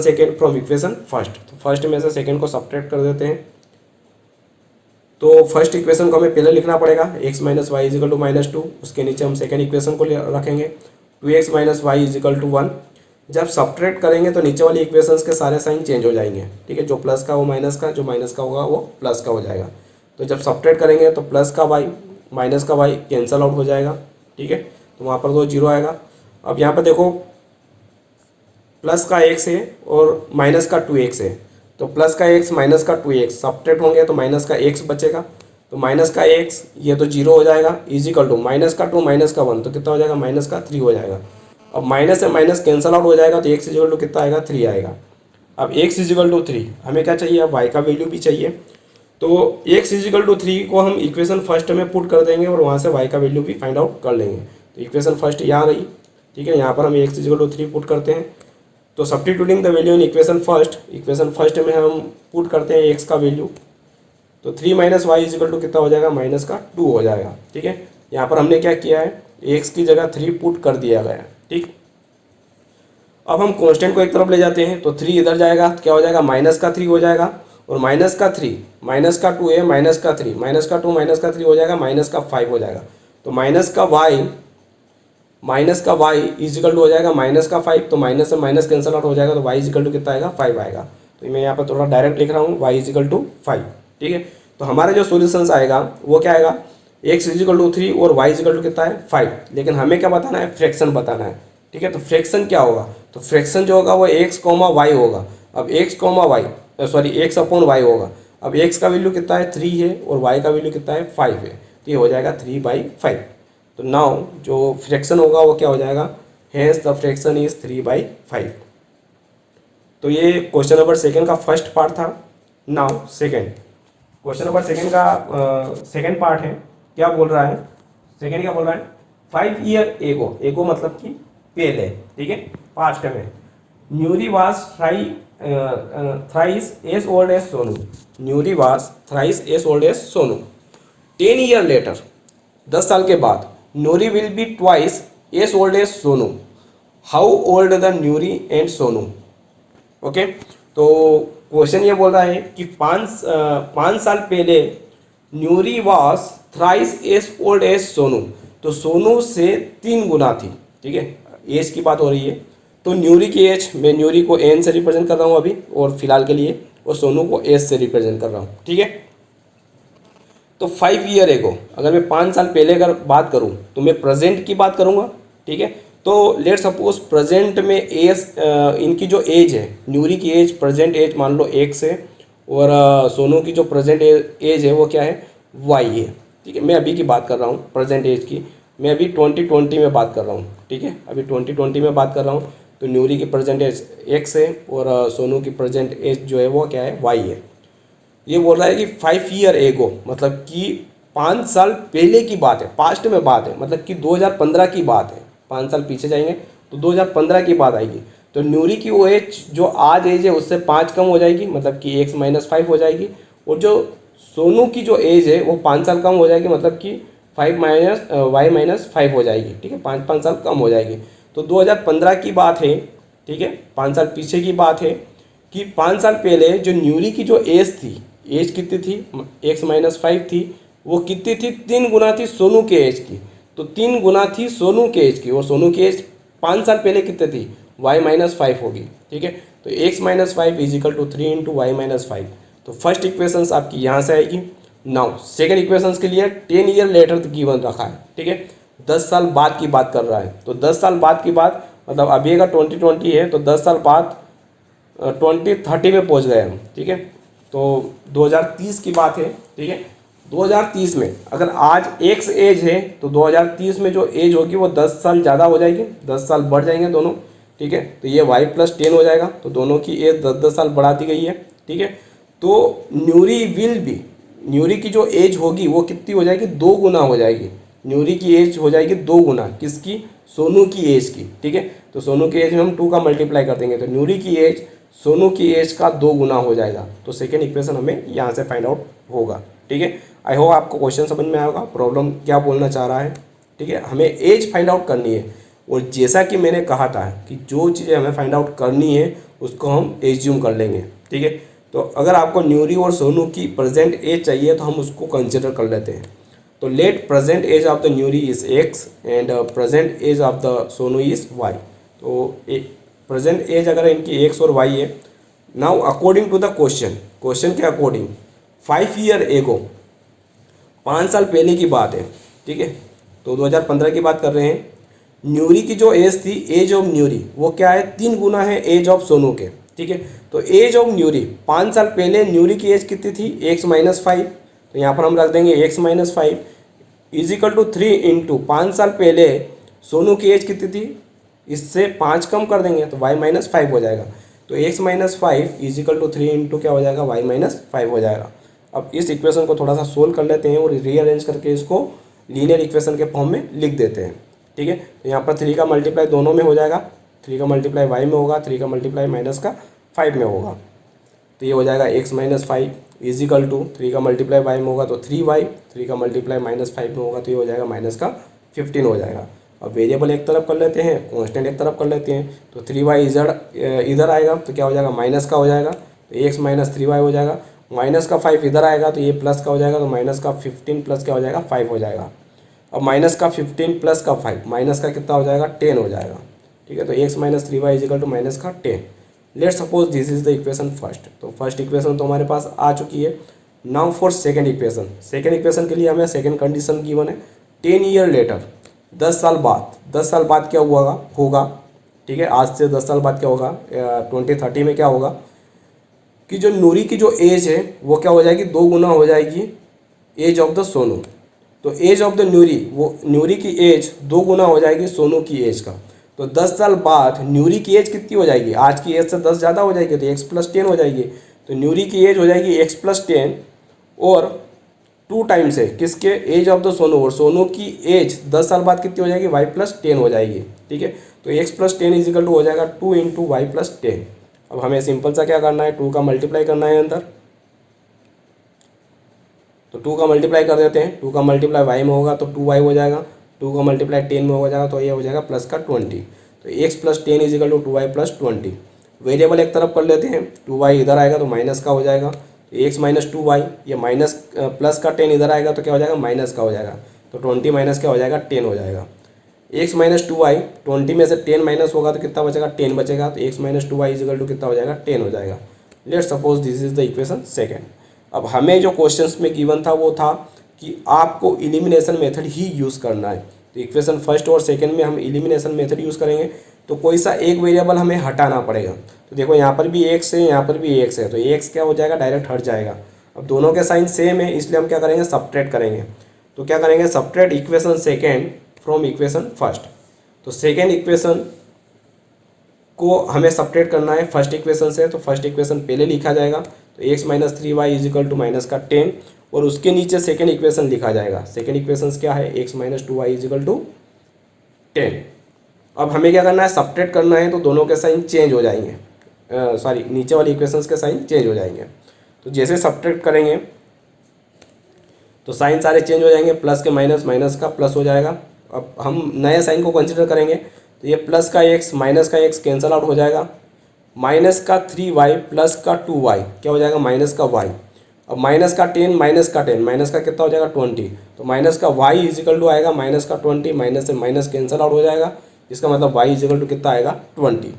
second from equation first. तो फर्स्ट में से सेकेंड को सब्ट्रैक्ट कर देते हैं। तो फर्स्ट इक्वेशन को हमें पहले लिखना पड़ेगा x minus y is equal to -2। उसके नीचे हम सेकेंड इक्वेशन को रखेंगे 2x minus y is equal to 1। जब सब्ट्रैक्ट करेंगे तो नीचे वाली इक्वेशंस के सारे साइन चेंज हो जाएंगे। ठीक है, जो प्लस का वो माइनस का, जो माइनस का होगा वो प्लस का हो जाएगा। तो जब सब्ट्रैक्ट करेंगे तो प्लस का वाई माइनस का वाई कैंसल आउट हो जाएगा। ठीक है, तो वहाँ पर तो 0 आएगा। अब यहाँ पर देखो, प्लस का x है और माइनस का 2x है। तो प्लस का x माइनस का 2x सब्ट्रैक्ट होंगे तो माइनस का x बचेगा। तो माइनस का x ये तो 0 हो जाएगा, इजिकल टू माइनस का 2 माइनस का 1 तो कितना हो जाएगा, माइनस का 3 हो जाएगा। अब माइनस से माइनस कैंसल आउट हो जाएगा, तो x इजिकल टू कितना आएगा, 3 आएगा। अब x इजिकल टू 3 हमें क्या चाहिए, अब y का वैल्यू भी चाहिए। तो x इजिकल टू 3 को हम इक्वेशन फर्स्ट में पुट कर देंगे और वहाँ से y का वैल्यू भी फाइंड आउट कर लेंगे। तो इक्वेशन फर्स्ट यहाँ रही। ठीक है, यहाँ पर हम x इजिकल टू 3 पुट करते हैं। तो substituting the value in equation first में हम पुट करते हैं x का वैल्यू। तो 3 माइनस वाई इजिकल टू कितना हो जाएगा, माइनस का 2 हो जाएगा। ठीक है, यहाँ पर हमने क्या किया है, x की जगह 3 पुट कर दिया गया है। ठीक, अब हम कांस्टेंट को एक तरफ ले जाते हैं, तो 3 इधर जाएगा, क्या हो जाएगा, माइनस का 3 हो जाएगा। और माइनस का 3 माइनस का 2 है, माइनस का 3 माइनस का 2 माइनस का 3 हो जाएगा, माइनस का 5 हो जाएगा। तो माइनस का y इजिकल टू हो जाएगा माइनस का 5। तो माइनस से माइनस कैंसल आउट हो जाएगा, तो y इजिकल टू कितना आएगा, 5 आएगा। तो मैं यहाँ पर थोड़ा डायरेक्ट लिख रहा हूँ, y इजिकल टू 5। ठीक है, तो हमारे जो सोल्यूशंस आएगा वो क्या आएगा, x इजिकल टू 3 और y इजिकल टू कितना है, 5। लेकिन हमें क्या बताना है, फ्रैक्शन बताना है। ठीक है, तो फ्रैक्शन क्या होगा, तो फ्रैक्शन जो होगा वो x, y होगा। अब x अपॉन y होगा। अब x का वैल्यू कितना है, 3 है, और y का वैल्यू कितना है, 5 है। तो ये हो जाएगा 3/5। तो नाउ जो फ्रैक्शन होगा वो क्या हो जाएगा, हेंस द फ्रैक्शन इज 3/5। तो ये क्वेश्चन नंबर सेकेंड का फर्स्ट पार्ट था। नाउ क्वेश्चन नंबर सेकेंड का सेकेंड पार्ट है। क्या बोल रहा है, सेकेंड क्या बोल रहा है, 5 ईयर एगो मतलब कि पहले, ठीक है, पास्ट में, Nuri was thrice as old as Sonu. Nuri was thrice as old as Sonu. 10 year later, 10 साल के बाद, Nuri will be twice as old as Sonu. How old the Nuri and Sonu. Okay, तो क्वेश्चन ये बोल रहा है कि 5 साल पहले Nuri was thrice as old as Sonu. तो सोनू से 3 गुना थी। ठीक है, एज की बात हो रही है। तो न्यूरी की एज, मैं न्यूरी को एन से रिप्रेजेंट कर रहा हूँ अभी और फिलहाल के लिए, और सोनू को एस से रिप्रेजेंट कर रहा हूँ। ठीक है, तो 5 ईयर एगो, अगर मैं 5 साल पहले अगर बात करूं तो मैं प्रेजेंट की बात करूंगा। ठीक है, तो लेट सपोज प्रेजेंट में एज, इनकी जो एज है, न्यूरी की एज, प्रेजेंट एज मान लो x है, और सोनू की जो प्रेजेंट एज है वो क्या है, y है। ठीक है, मैं अभी की बात कर रहा हूँ प्रेजेंट एज की, मैं अभी 2020 में बात कर रहा हूँ। ठीक है, अभी 2020 में बात कर रहा हूँ। तो न्यूरी की प्रेजेंट एज x है और सोनू की प्रेजेंट एज जो है वो क्या है, y है। ये बोल रहा है कि 5 ईयर एगो मतलब कि 5 साल पहले की बात है, पास्ट में बात है, मतलब कि 2015 की बात है। 5 साल पीछे जाएंगे तो 2015 की बात आएगी। तो न्यूरी की वो एज जो आज एज है उससे 5 कम हो जाएगी, मतलब कि x माइनस 5 हो जाएगी। और जो सोनू की जो एज है वो 5 साल कम हो जाएगी, मतलब कि 5 माइनस y माइनस 5 हो जाएगी। ठीक है, 5 साल कम हो जाएगी। तो 2015 की बात है, ठीक है, 5 साल पीछे की बात है कि 5 साल पहले जो न्यूरी की जो एज थी, एज कितनी थी, x माइनस 5 थी, वो कितनी थी, 3 गुना थी सोनू के एज की। तो 3 गुना थी सोनू के एज की, और सोनू की एज 5 साल पहले कितने थी, y माइनस 5 होगी। ठीक है, तो x minus 5 is equal to 3 into y minus 5। तो फर्स्ट इक्वेशंस आपकी यहाँ से आएगी। नाउ सेकेंड इक्वेशंस के लिए 10 ईयर लेटर गिवन रखा है। ठीक है, 10 साल बाद की बात कर रहा है। तो 10 साल बाद की बात, मतलब अभी का 2020 है, तो 10 साल बाद 2030 में पहुंच गए हम। ठीक है, तो 2030 की बात है। ठीक है, 2030 में अगर आज एक्स एज है तो 2030 में जो एज होगी वो 10 साल ज़्यादा हो जाएगी, 10 साल बढ़ जाएंगे दोनों। ठीक है, तो ये y प्लस 10 हो जाएगा, तो दोनों की एज 10-10 साल बढ़ा दी गई है। ठीक है, तो न्यूरी की जो एज होगी वो कितनी हो जाएगी, 2 गुना हो जाएगी। न्यूरी की एज हो जाएगी 2 गुना, किसकी, सोनू की एज की। ठीक है, तो सोनू की एज में हम 2 का मल्टीप्लाई कर देंगे, तो न्यूरी की एज सोनू की एज का 2 गुना हो जाएगा। तो सेकेंड इक्वेशन हमें यहाँ से फाइंड आउट होगा। ठीक है, आई होप आपको क्वेश्चन समझ में आएगा, प्रॉब्लम क्या बोलना चाह रहा है। ठीक है, हमें एज फाइंड आउट करनी है, और जैसा कि मैंने कहा था कि जो चीज़ें हमें फाइंड आउट करनी है उसको हम एज्यूम कर लेंगे। ठीक है, तो अगर आपको न्यूरी और सोनू की प्रेजेंट एज चाहिए तो हम उसको कंसिडर कर लेते हैं। तो let present age of the Nuri is x and present age of the Sonu is y. तो प्रेजेंट एज अगर इनकी एक्स और वाई है। Now according to the question के अकॉर्डिंग 5 ईयर एगो, 5 साल पहले की बात है। ठीक है, तो 2015 की बात कर रहे हैं। न्यूरी की जो एज थी, एज ऑफ न्यूरी, वो क्या है, 3 गुना है एज ऑफ सोनू के। ठीक है, तो एज ऑफ न्यूरी 5 साल पहले न्यूरी की एज कितनी थी, x माइनस 5। तो यहाँ पर हम रख देंगे x minus 5 is equal to 3 into 5 साल पहले सोनू की एज कितनी थी, इससे 5 कम कर देंगे तो y माइनस 5 हो जाएगा। तो x minus 5 is equal to 3 into क्या हो जाएगा, y माइनस 5 हो जाएगा। अब इस इक्वेशन को थोड़ा सा सोल्व कर लेते हैं और रीअरेंज करके इसको लीनियर इक्वेशन के फॉर्म में लिख देते हैं। ठीक है, तो यहाँ पर 3 का मल्टीप्लाई दोनों में हो जाएगा, 3 का मल्टीप्लाई y में होगा, 3 का मल्टीप्लाई माइनस का 5 में होगा। तो ये हो जाएगा x minus 5 is equal to 3 का मल्टीप्लाई y में होगा तो 3y, 3 का मल्टीप्लाई माइनस 5 में होगा तो ये हो जाएगा माइनस का 15 हो जाएगा। अब वेरिएबल एक तरफ कर लेते हैं, कांस्टेंट एक तरफ कर लेते हैं। तो 3y इधर आएगा तो क्या हो जाएगा, माइनस का हो जाएगा, तो x माइनस 3y हो जाएगा। माइनस का 5 इधर आएगा तो ये प्लस का हो जाएगा, तो माइनस का 15 प्लस क्या हो जाएगा, 5 हो जाएगा। अब माइनस का 15 प्लस का 5, माइनस का कितना हो जाएगा, 10 हो जाएगा। ठीक है, तो x minus 3y is equal to minus का 10। Let suppose this is the equation first. तो फर्स्ट इक्वेशन तो हमारे पास आ चुकी है। Now for second equation. Second equation के लिए हमें सेकेंड कंडीशन गिवन है, 10 ईयर लेटर, 10 साल बाद। 10 साल बाद क्या होगा। ठीक है, आज से 10 साल बाद क्या होगा, 2030 में क्या होगा कि जो न्यूरी की जो एज है वो क्या हो जाएगी, 2 गुना हो जाएगी एज ऑफ द सोनू। तो एज ऑफ द न्यूरी, वो न्यूरी की एज 2 गुना हो जाएगी सोनू की एज का। तो 10 साल बाद न्यूरी की एज कितनी हो जाएगी, आज की एज से 10 ज़्यादा हो जाएगी, तो x प्लस 10 हो जाएगी। तो न्यूरी की एज हो जाएगी x प्लस 10 और 2 टाइम्स है किसके, एज ऑफ द सोनू, और सोनू की एज 10 साल बाद कितनी हो जाएगी, y प्लस 10 हो जाएगी। ठीक है, तो x प्लस 10 इजिकल टू हो जाएगा 2 इंटू वाई प्लस 10। अब हमें सिंपल सा क्या करना है, 2 का मल्टीप्लाई करना है अंदर, तो 2 का मल्टीप्लाई कर देते हैं। 2 का मल्टीप्लाई y में होगा तो 2y हो जाएगा, 2 का मल्टीप्लाई 10 में हो जाएगा तो ये हो जाएगा प्लस का 20। तो x plus 10 is equal to 2y plus 20। Variable एक तरफ कर लेते हैं, 2y इधर आएगा तो माइनस का हो जाएगा, तो x माइनस 2y, ये माइनस प्लस का 10 इधर आएगा तो क्या हो जाएगा, माइनस का हो जाएगा, तो 20 माइनस क्या हो जाएगा, 10 हो जाएगा। x माइनस 2y, 20 में से 10 माइनस होगा तो कितना बचेगा, 10 बचेगा, तो x minus 2y is equal to कितना हो जाएगा, 10 हो जाएगा। Let suppose this is the equation second. अब हमें जो क्वेश्चंस में गिवन था वो था कि आपको एलिमिनेशन मेथड ही यूज़ करना है। तो इक्वेशन फर्स्ट और सेकंड में हम एलिमिनेशन मेथड यूज़ करेंगे, तो कोई सा एक वेरिएबल हमें हटाना पड़ेगा। तो देखो यहाँ पर भी x है, यहाँ पर भी x है, तो x क्या हो जाएगा, डायरेक्ट हट जाएगा। अब दोनों के साइन सेम है इसलिए हम क्या करेंगे, सब्ट्रैक्ट करेंगे। तो क्या करेंगे, subtract equation second from equation first. तो सेकेंड इक्वेशन को हमें सब्ट्रैक्ट करना है फर्स्ट इक्वेशन से, तो फर्स्ट इक्वेशन पहले लिखा जाएगा, तो x minus 3y is equal to minus का 10, और उसके नीचे सेकेंड इक्वेशन लिखा जाएगा। सेकेंड इक्वेशन क्या है, x minus 2y is equal to 10। अब हमें क्या करना है, सब्ट्रैक्ट करना है, तो दोनों के साइन चेंज हो जाएंगे, सॉरी नीचे वाली इक्वेशंस के साइन चेंज हो जाएंगे। तो जैसे सब्ट्रैक्ट करेंगे तो साइन सारे चेंज हो जाएंगे, प्लस के माइनस, माइनस का प्लस हो जाएगा। अब हम नए साइन को कंसिडर करेंगे तो ये प्लस का एक्स माइनस का एक्स कैंसल आउट हो जाएगा, माइनस का 3y प्लस का 2y क्या हो जाएगा, माइनस का y। अब माइनस का 10 माइनस का 10 माइनस का कितना हो जाएगा 20, तो माइनस का y इजिकल टू आएगा माइनस का 20, माइनस से माइनस कैंसल आउट हो जाएगा, इसका मतलब y इजिकल टू कितना आएगा 20।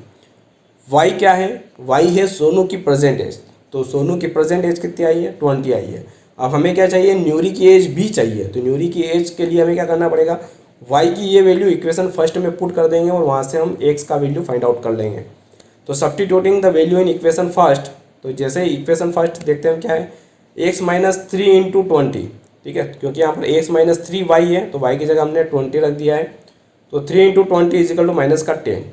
y क्या है, y है सोनू की प्रेजेंट एज, तो सोनू की प्रेजेंट एज कितनी आई है 20 आई है। अब हमें क्या चाहिए, न्यूरी की एज भी चाहिए, तो न्यूरी की एज के लिए हमें क्या करना पड़ेगा, y की ये वैल्यू इक्वेशन फर्स्ट में पुट कर देंगे और वहाँ से हम x का वैल्यू फाइंड आउट कर लेंगे। तो substituting the value in equation first, तो जैसे इक्वेशन फर्स्ट देखते हैं क्या है, x माइनस 3 इंटू 20, ठीक है, क्योंकि यहाँ पर x माइनस 3y है तो y की जगह हमने 20 रख दिया है, तो 3 इंटू 20 इजिकल टू माइनस का 10।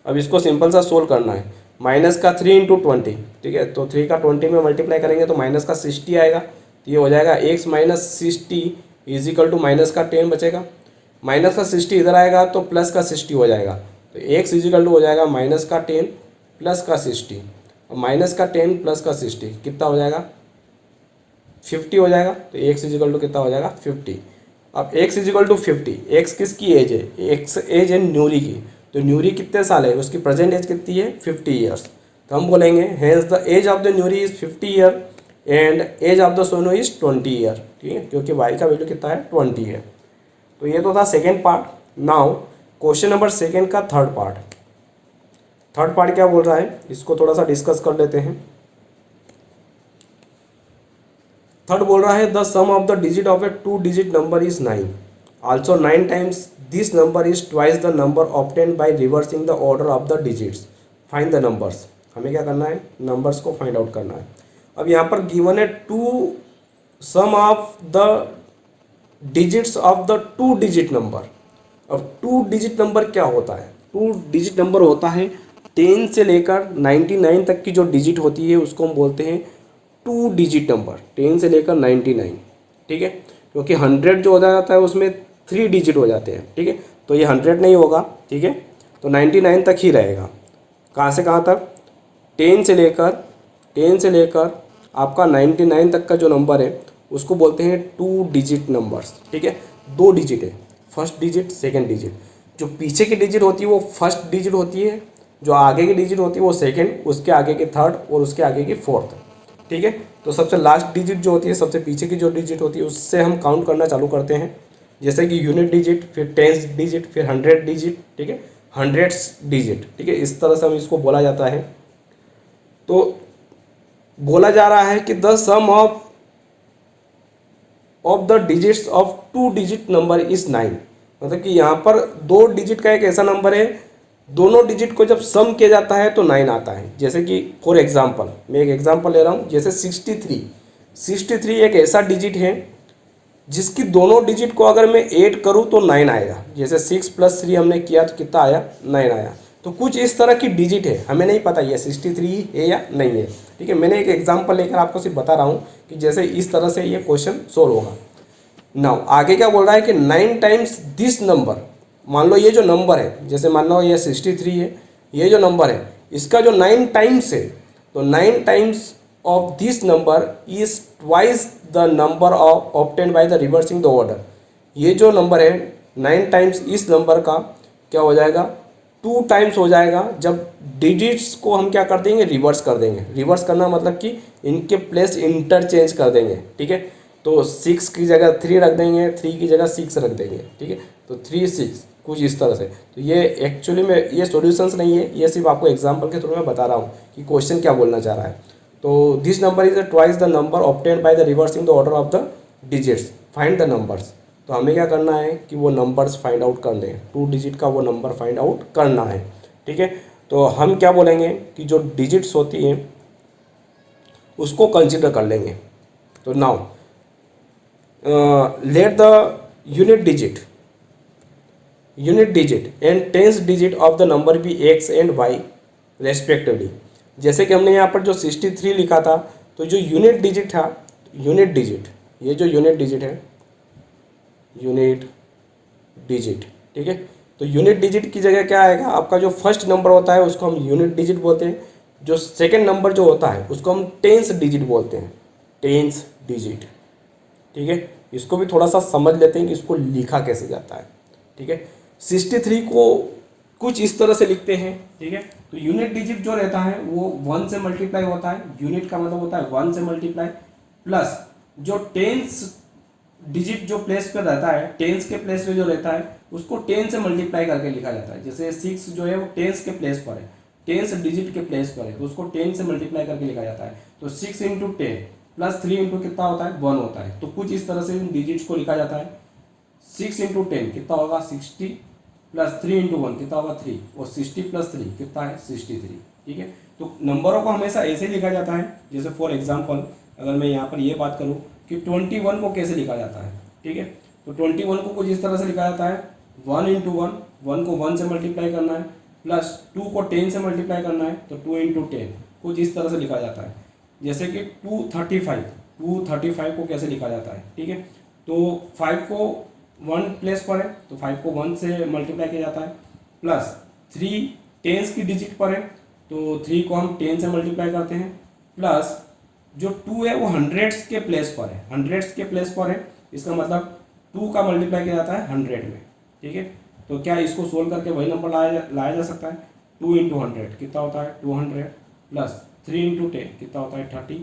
अब इसको सिंपल सा सोल्व करना है, माइनस का 3 इंटू 20, ठीक है, तो 3 का 20 में मल्टीप्लाई करेंगे तो माइनस का 60 आएगा, तो ये हो जाएगा x minus 60 is equal to minus का 10 बचेगा, माइनस का 60 इधर आएगा तो प्लस का 60 हो जाएगा, तो x इजिकल टू हो जाएगा माइनस का 10 प्लस का 60, और माइनस का 10 प्लस का 60 कितना हो जाएगा 50 हो जाएगा, तो x इजिकल टू कितना हो जाएगा 50। अब x इजिकल टू 50, x किसकी एज है, x एज है न्यूरी की, तो न्यूरी कितने साल है, उसकी प्रेजेंट एज कितनी है 50 ईयर्स, तो हम बोलेंगे hence the age of the Nuri is 50 year and age of the Sonu is 20 year, ठीक है, क्योंकि y का वैल्यू कितना है 20 है। तो ये तो था second part. Now question number second का थर्ड पार्ट क्या बोल रहा है, इसको थोड़ा सा डिस्कस कर लेते हैं। थर्ड बोल रहा है the sum of the digit of a 2 digit number is 9, also 9 times this number is twice the number obtained by reversing the order of the digits, find the numbers. हमें क्या करना है, नंबर्स को find out करना है। अब यहाँ पर गिवन है sum of the digits of the 2 digit number. अब 2 डिजिट नंबर क्या होता है, 2 डिजिट नंबर होता है 10 से लेकर 99 तक की जो डिजिट होती है उसको हम बोलते हैं 2 डिजिट नंबर, 10 से लेकर 99, ठीक है, क्योंकि 100 जो हो जाता है उसमें 3 डिजिट हो जाते हैं, ठीक है, तो ये 100 नहीं होगा, ठीक है, तो 99 तक ही रहेगा। कहाँ से कहाँ तक, 10 से लेकर आपका 99 तक का जो नंबर है उसको बोलते हैं 2 डिजिट नंबर्स, ठीक है, 2 डिजिट है, फर्स्ट डिजिट सेकंड डिजिट, जो पीछे की डिजिट होती है वो फर्स्ट डिजिट होती है, जो आगे की डिजिट होती है वो सेकंड, उसके आगे की थर्ड और उसके आगे की फोर्थ, ठीक है। तो सबसे लास्ट डिजिट जो होती है, सबसे पीछे की जो डिजिट होती है उससे हम काउंट करना चालू करते हैं, जैसे कि यूनिट डिजिट, फिर 10 डिजिट, फिर 100 डिजिट, ठीक है, 100 डिजिट, ठीक है, इस तरह से हम इसको बोला जाता है। तो बोला जा रहा है कि the sum of the digits of 2 digit number is 9, मतलब कि यहाँ पर 2 डिजिट का एक ऐसा नंबर है, दोनों डिजिट को जब सम किया जाता है तो 9 आता है। जैसे कि फॉर एग्जांपल, मैं एक एग्जांपल ले रहा हूँ, जैसे 63 एक ऐसा डिजिट है जिसकी दोनों डिजिट को अगर मैं ऐड करूँ तो 9 आएगा, जैसे 6 + 3 हमने किया तो कितना आया 9 आया। तो कुछ इस तरह की डिजिट है, हमें नहीं पता ये 63 है या नहीं है, ठीक है, मैंने एक एग्जांपल लेकर आपको सिर्फ बता रहा हूँ कि जैसे इस तरह से ये क्वेश्चन सोल्व होगा। नाउ आगे क्या बोल रहा है कि 9 टाइम्स दिस नंबर, मान लो ये जो नंबर है, जैसे मान लो ये 63 है, ये जो नंबर है इसका जो 9 टाइम्स है, तो 9 times of this number is twice the number of obtained by the reversing the order. ये जो नंबर है 9 टाइम्स इस नंबर का क्या हो जाएगा 2 टाइम्स हो जाएगा, जब डिजिट्स को हम क्या कर देंगे रिवर्स कर देंगे। रिवर्स करना मतलब कि इनके प्लेस इंटरचेंज कर देंगे, ठीक है, तो 6 की जगह 3 रख देंगे, 3 की जगह 6 रख देंगे, ठीक है, तो 3 6 कुछ इस तरह से। तो ये एक्चुअली में ये सॉल्यूशंस नहीं है, ये सिर्फ आपको एग्जांपल के थ्रू मैं बता रहा हूँ कि क्वेश्चन क्या बोलना चाह रहा है। तो this number is twice the number obtained by the reversing the order of the digits, find the numbers. तो हमें क्या करना है कि वो नंबर्स फाइंड आउट करने हैं, 2 डिजिट का वो नंबर फाइंड आउट करना है, ठीक है। तो हम क्या बोलेंगे कि जो डिजिट्स होती हैं उसको कंसिडर कर लेंगे। तो now let the unit digit and tens digit of the number be x and y respectively. जैसे कि हमने यहाँ पर जो 63 लिखा था, तो जो यूनिट डिजिट था, ये जो यूनिट डिजिट है, यूनिट डिजिट, ठीक है, तो यूनिट डिजिट की जगह क्या आएगा, आपका जो फर्स्ट नंबर होता है उसको हम यूनिट डिजिट बोलते हैं, जो सेकेंड नंबर जो होता है उसको हम टेंस डिजिट बोलते हैं, टेंस डिजिट। ठीक है, इसको भी थोड़ा सा समझ लेते हैं कि इसको लिखा कैसे जाता है। ठीक है, 63 को कुछ इस तरह से लिखते हैं। ठीक है, तो यूनिट डिजिट जो रहता है वो 1 से मल्टीप्लाई होता है, यूनिट का मतलब होता है 1 से मल्टीप्लाई, प्लस जो टेंस डिजिट जो प्लेस पे रहता है, टेंस के प्लेस पे जो रहता है उसको 10 से मल्टीप्लाई करके लिखा जाता है। जैसे 6 जो है वो टेंस के प्लेस पर है, टेंस डिजिट के प्लेस पर है, तो उसको 10 से मल्टीप्लाई करके लिखा जाता है। तो 6 इंटू 10 प्लस 3 इंटू कितना होता है 1 होता है। तो कुछ इस तरह से इन डिजिट्स को लिखा जाता है। 6 इंटू 10 कितना होगा 60, प्लस 3 इंटू 1 कितना होगा 3, और 60 प्लस 3 कितना है 63। ठीक है, तो नंबरों को हमेशा ऐसे लिखा जाता है। जैसे फॉर एग्जाम्पल अगर मैं यहाँ पर ये बात करूँ कि 21 को कैसे लिखा जाता है। ठीक है, तो 21 को कुछ इस तरह से लिखा जाता है 1 इंटू 1, 1 को 1 से मल्टीप्लाई करना है, प्लस 2 को 10 से मल्टीप्लाई करना है, तो 2 इंटू 10 कुछ इस तरह से लिखा जाता है। जैसे कि 235 को कैसे लिखा जाता है। ठीक है, तो 5 को 1 प्लेस पर है तो 5 को 1 से मल्टीप्लाई किया जाता है, प्लस 3 टेंस की डिजिट पर है तो 3 को हम 10 से मल्टीप्लाई करते हैं, प्लस जो 2 है वो हंड्रेड्स के प्लेस पर है, हंड्रेड्स के प्लेस पर है, इसका मतलब 2 का मल्टीप्लाई किया जाता है 100 में। ठीक है, तो क्या इसको सोल्व करके वही नंबर लाया जा सकता है। 2 इंटू 100 कितना होता है 200, प्लस 3 इंटू 10 कितना होता है 30,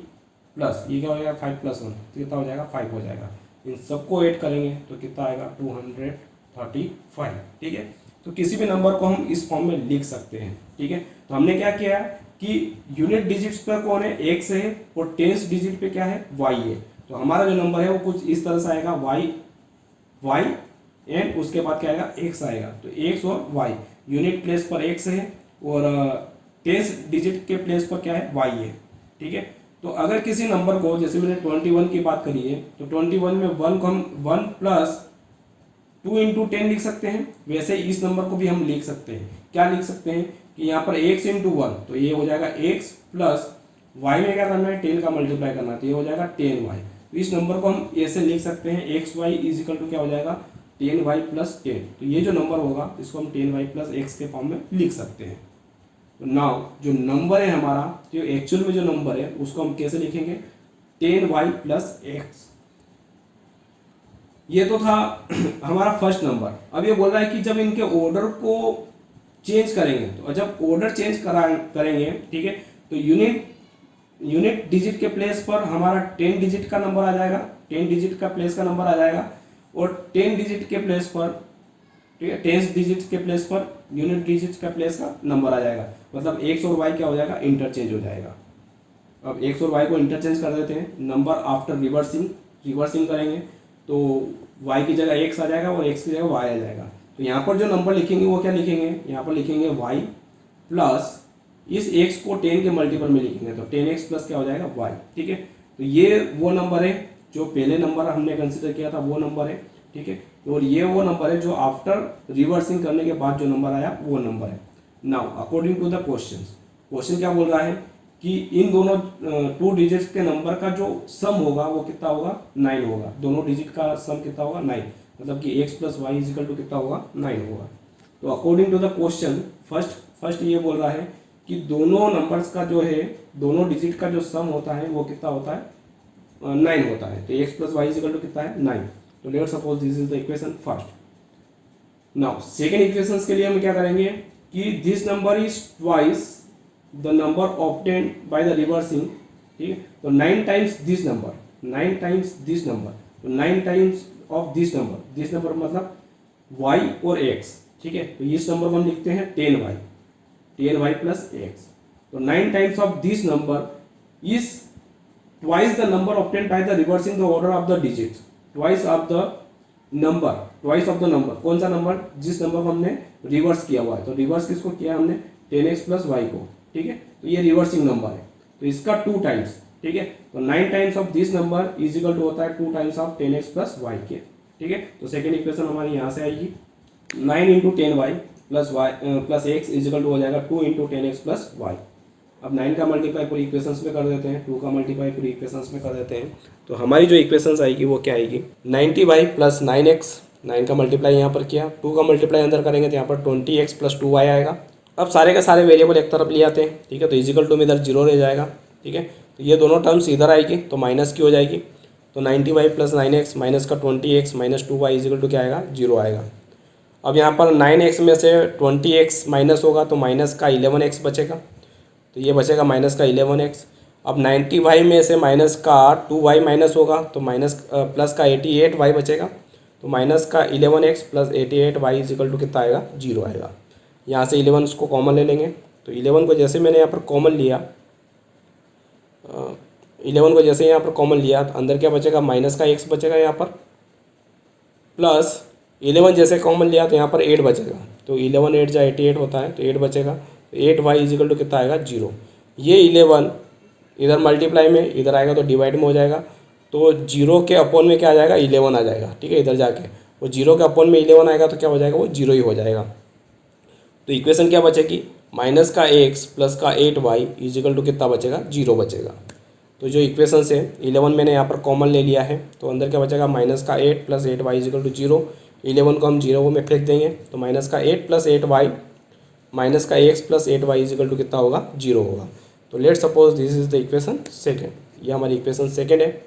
प्लस ये क्या हो जाएगा 5 प्लस 1 कितना हो जाएगा 5 हो जाएगा। इन सबको ऐड करेंगे तो कितना आएगा 235। ठीक है, तो किसी भी नंबर को हम इस फॉर्म में लिख सकते हैं। ठीक है, तो हमने क्या किया है कि यूनिट डिजिट्स पर कौन है x है, और टेंस डिजिट पे क्या है y है। तो हमारा जो नंबर है वो कुछ इस तरह से आएगा y एंड उसके बाद क्या आएगा x आएगा। तो x और y यूनिट प्लेस पर x है और टेंस डिजिट के प्लेस पर क्या है y है। ठीक है, तो अगर किसी नंबर को, जैसे मैंने 21 की बात करी है, तो 21 में 1 को हम 1 प्लस 2 इंटू 10 लिख सकते हैं। वैसे इस नंबर को भी हम लिख सकते हैं, क्या लिख सकते हैं कि यहाँ पर x इंटू 1 तो ये हो जाएगा x, प्लस y में क्या करना है 10 का मल्टीप्लाई करना है तो ये हो जाएगा 10y। तो इस नंबर को हम ऐसे लिख सकते हैं xy इज इक्वल टू क्या हो जाएगा 10y प्लस 10। तो ये जो नंबर होगा इसको हम 10y प्लस x के फॉर्म में लिख सकते हैं। तो नाउ जो नंबर है हमारा, जो एक्चुअल में जो नंबर है उसको हम कैसे लिखेंगे 10y प्लस x। ये तो था हमारा फर्स्ट नंबर। अब ये बोल रहा है कि जब इनके ऑर्डर को चेंज करेंगे, तो जब ऑर्डर चेंज करेंगे, ठीक है, तो यूनिट डिजिट के प्लेस पर हमारा 10 डिजिट का नंबर आ जाएगा, 10 डिजिट का प्लेस का नंबर आ जाएगा, और 10 डिजिट के प्लेस पर, ठीक है, 10 डिजिट के प्लेस पर यूनिट डिजिट का प्लेस का नंबर आ जाएगा। मतलब x और y क्या हो जाएगा इंटरचेंज हो जाएगा। अब x और y को इंटरचेंज कर देते हैं, नंबर आफ्टर रिवर्सिंग करेंगे तो y की जगह x आ जाएगा और x की जगह y आ जाएगा। तो यहाँ पर जो नंबर लिखेंगे वो क्या लिखेंगे, यहाँ पर लिखेंगे y प्लस इस x को 10 के मल्टीपल में लिखेंगे तो 10x प्लस क्या हो जाएगा y। ठीक है, तो ये वो नंबर है जो पहले नंबर हमने कंसिडर किया था, वो नंबर है। ठीक है, और ये वो नंबर है जो आफ्टर रिवर्सिंग करने के बाद जो नंबर आया वो नंबर है। Now according to the question क्या बोल रहा है कि इन दोनों 2 डिजिट्स के नंबर का जो सम होगा वो कितना होगा 9 होगा। दोनों डिजिट का सम कितना होगा 9, मतलब कि x plus y is equal to कितना होगा 9 होगा। तो according to the question first ये बोल रहा है कि दोनों नंबर्स का जो है, दोनों डिजिट का जो सम होता है वो कितना होता है 9 होता है। तो x plus y is equal to कितना है 9। तो let's suppose this is the equation first. Now second equation के लिए हम क्या करेंगे कि this number is twice the number obtained by the reversing. ठीक है, तो 9 times this number, 9 times this number, तो 9 टाइम्स ऑफ दिस नंबर मतलब y और x। ठीक है, तो इस नंबर को हम लिखते हैं 10y प्लस x। तो 9 times of this number is twice the number obtained by the reversing the order of the digits, twice of the number. कौन सा नंबर, जिस नंबर को हमने रिवर्स किया हुआ है। तो रिवर्स किसको किया हमने 10x प्लस y को। ठीक है, तो ये रिवर्सिंग नंबर है तो इसका 2 टाइम्स। ठीक है, तो 9 times of this number is equal to होता है 2 times of 10x plus y के। ठीक है, तो सेकेंड इक्वेशन हमारी यहाँ से आएगी 9 into 10y plus x is equal to हो जाएगा 2 इंटू 10x प्लस y। अब 9 का मल्टीप्लाई पूरी इक्वेशंस में कर देते हैं, 2 का मल्टीप्लाई पूरी इक्वेशंस में कर देते हैं। तो हमारी जो इक्वेशंस आएगी वो क्या आएगी 90y प्लस 9x 9 का मल्टीप्लाई यहाँ पर किया, 2 का मल्टीप्लाई अंदर करेंगे तो यहाँ पर 20x + 2y आएगा। अब सारे के सारे वेरिएबल एक तरफ ले आते हैं, ठीक है, तो इजिकल टू में इधर 0 रह जाएगा, ठीक है। तो ये दोनों टर्म्स इधर आएगी तो माइनस की हो जाएगी, तो 90y + 9x माइनस का 20x minus 2y is equal to क्या आएगा, 0 आएगा। अब यहाँ पर 9x में से 20x माइनस होगा तो माइनस का 11x बचेगा, तो ये बचेगा माइनस का 11x। अब 90y में से माइनस का 2y माइनस होगा तो माइनस प्लस का 88y बचेगा, तो माइनस का 11x + 88y इजिकल टू कितना आएगा, 0 आएगा। यहाँ से 11 को कॉमन ले लेंगे, तो 11 को जैसे मैंने यहाँ पर कॉमन लिया, 11 को जैसे यहाँ पर कॉमन लिया तो अंदर क्या बचेगा, माइनस का x बचेगा यहाँ पर, प्लस 11 जैसे कॉमन लिया तो यहाँ पर 8 बचेगा, तो 11 8 जा 88 होता है, तो 8 बचेगा, तो 8y इजिकल टू कितना आएगा, 0। ये 11 इधर मल्टीप्लाई में इधर आएगा तो डिवाइड में हो जाएगा, तो 0 के अपॉन में क्या आ जाएगा, 11 आ जाएगा, ठीक है। इधर जाके वो 0 के अपॉन में 11 आएगा तो क्या हो जाएगा, वो 0 ही हो जाएगा। तो इक्वेशन क्या बचेगी, माइनस का x प्लस का 8y इजिकल टू कितना बचेगा, 0 बचेगा। तो जो इक्वेशन से 11 मैंने यहाँ पर कॉमन ले लिया है, तो अंदर क्या बचेगा, माइनस का 8 + 8y इजिकल टू 0। 11 को हम 0 में फेंक देंगे तो माइनस का 8 + 8y माइनस का x + 8y इजिकल टू कितना होगा, 0 होगा। तो let suppose this is the equation second, ये हमारी इक्वेशन सेकेंड है।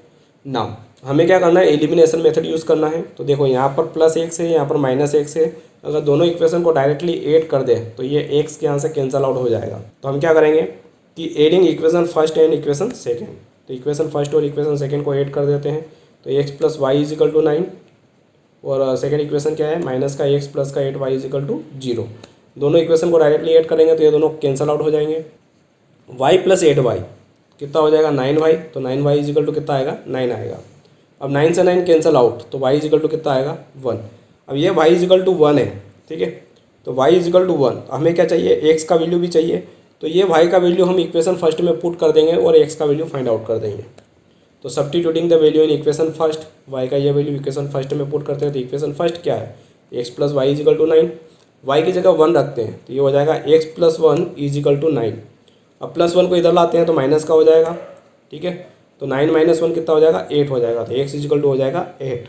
नाउ हमें क्या करना है, एलिमिनेशन मेथड यूज़ करना है। तो देखो यहाँ पर +x है, यहाँ पर -x है, अगर दोनों इक्वेशन को डायरेक्टली ऐड कर दे तो ये x के यहाँ से कैंसल आउट हो जाएगा। तो हम क्या करेंगे कि adding equation first and equation second, तो इक्वेशन फर्स्ट और इक्वेशन सेकेंड को ऐड कर देते हैं, तो x + y इजिकल टू 9 और सेकेंड इक्वेशन क्या है, माइनस का x प्लस का 8y इजिकल टू 0। दोनों इक्वेशन को डायरेक्टली ऐड करेंगे तो ये दोनों कैंसल आउट हो जाएंगे। y + 8y कितना हो जाएगा, 9y, तो 9y इजिकल टू कितना आएगा, 9 आएगा। अब 9 से 9 कैंसल आउट तो y इजिकल टू कितना आएगा, 1। अब ये y इजिकल टू 1 है, ठीक है, तो y इजिकल टू 1। हमें क्या चाहिए, x का वैल्यू भी चाहिए, तो ये y का वैल्यू हम इक्वेशन फर्स्ट में पुट कर देंगे और x का वैल्यू फाइंड आउट कर देंगे। तो substituting the value in equation first, y का ये वैल्यू इक्वेशन फर्स्ट में पुट करते हैं, तो इक्वेशन फर्स्ट क्या है, x + y is equal to 9, y की जगह 1 रखते हैं तो ये हो जाएगा x + 1 इजिकल टू 9। अब +1 को इधर लाते हैं तो माइनस का हो जाएगा, ठीक है, तो 9 - 1 कितना हो जाएगा, 8 हो जाएगा, तो x इजिकल टू हो जाएगा 8।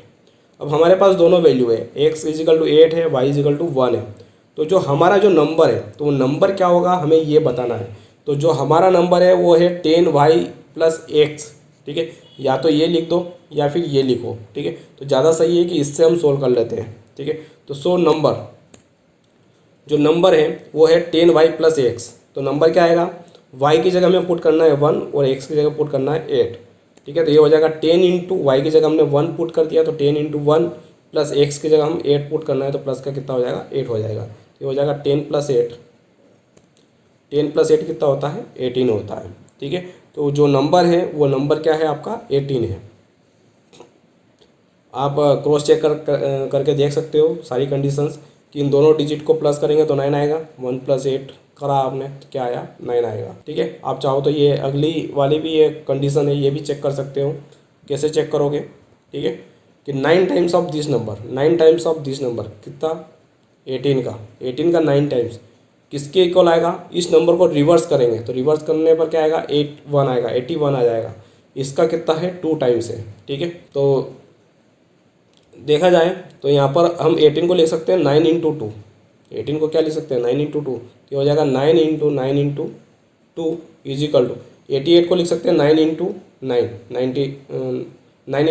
अब हमारे पास दोनों वैल्यू है, x इजिकल टू 8 है, y इजिकल टू 1 है। तो जो हमारा जो नंबर है तो वो नंबर क्या होगा हमें ये बताना है। तो जो हमारा नंबर है वो है 10y + x, ठीक है, या तो ये लिख दो या फिर ये लिखो, ठीक है, तो ज़्यादा सही है कि इससे हम सोल्व कर लेते हैं, ठीक है। तो सो नंबर जो नंबर है वो है 10y + x, तो नंबर क्या आएगा, y की जगह हमें पुट करना है 1 और x की जगह पुट करना है 8, ठीक है। तो ये हो जाएगा 10 × y की जगह हमने 1 पुट कर दिया तो 10 × 1 + x की जगह हम 8 पुट करना है तो प्लस का कितना हो जाएगा, 8 हो जाएगा। ये हो जाएगा 10 + 8, 10 + 8 कितना होता है, 18 होता है, ठीक है। तो जो नंबर है वो नंबर क्या है आपका, 18 है। आप क्रॉस चेक करके देख सकते हो सारी कंडीशंस कि इन दोनों डिजिट को प्लस करेंगे तो 9 आएगा, 1 + 8 करा आपने तो क्या आया, 9 आएगा, ठीक है। आप चाहो तो ये अगली वाली भी ये कंडीशन है, ये भी चेक कर सकते हो। कैसे चेक करोगे, ठीक है, कि 9 times of this number, 9 times of this number कितना, 18 का 9 टाइम्स किसके इक्वल आएगा, इस नंबर को रिवर्स करेंगे तो रिवर्स करने पर क्या आएगा, 81 आएगा, 81 आ जाएगा। इसका कितना है, 2 टाइम्स है, ठीक है। तो देखा जाए तो यहाँ पर हम 18 को लिख सकते हैं 9 × 2, 18 को क्या लिख सकते हैं, 9 × 2, तो हो जाएगा 9 × 9 × 2 इजिकल टू 88 को लिख सकते हैं 9 × 9, 9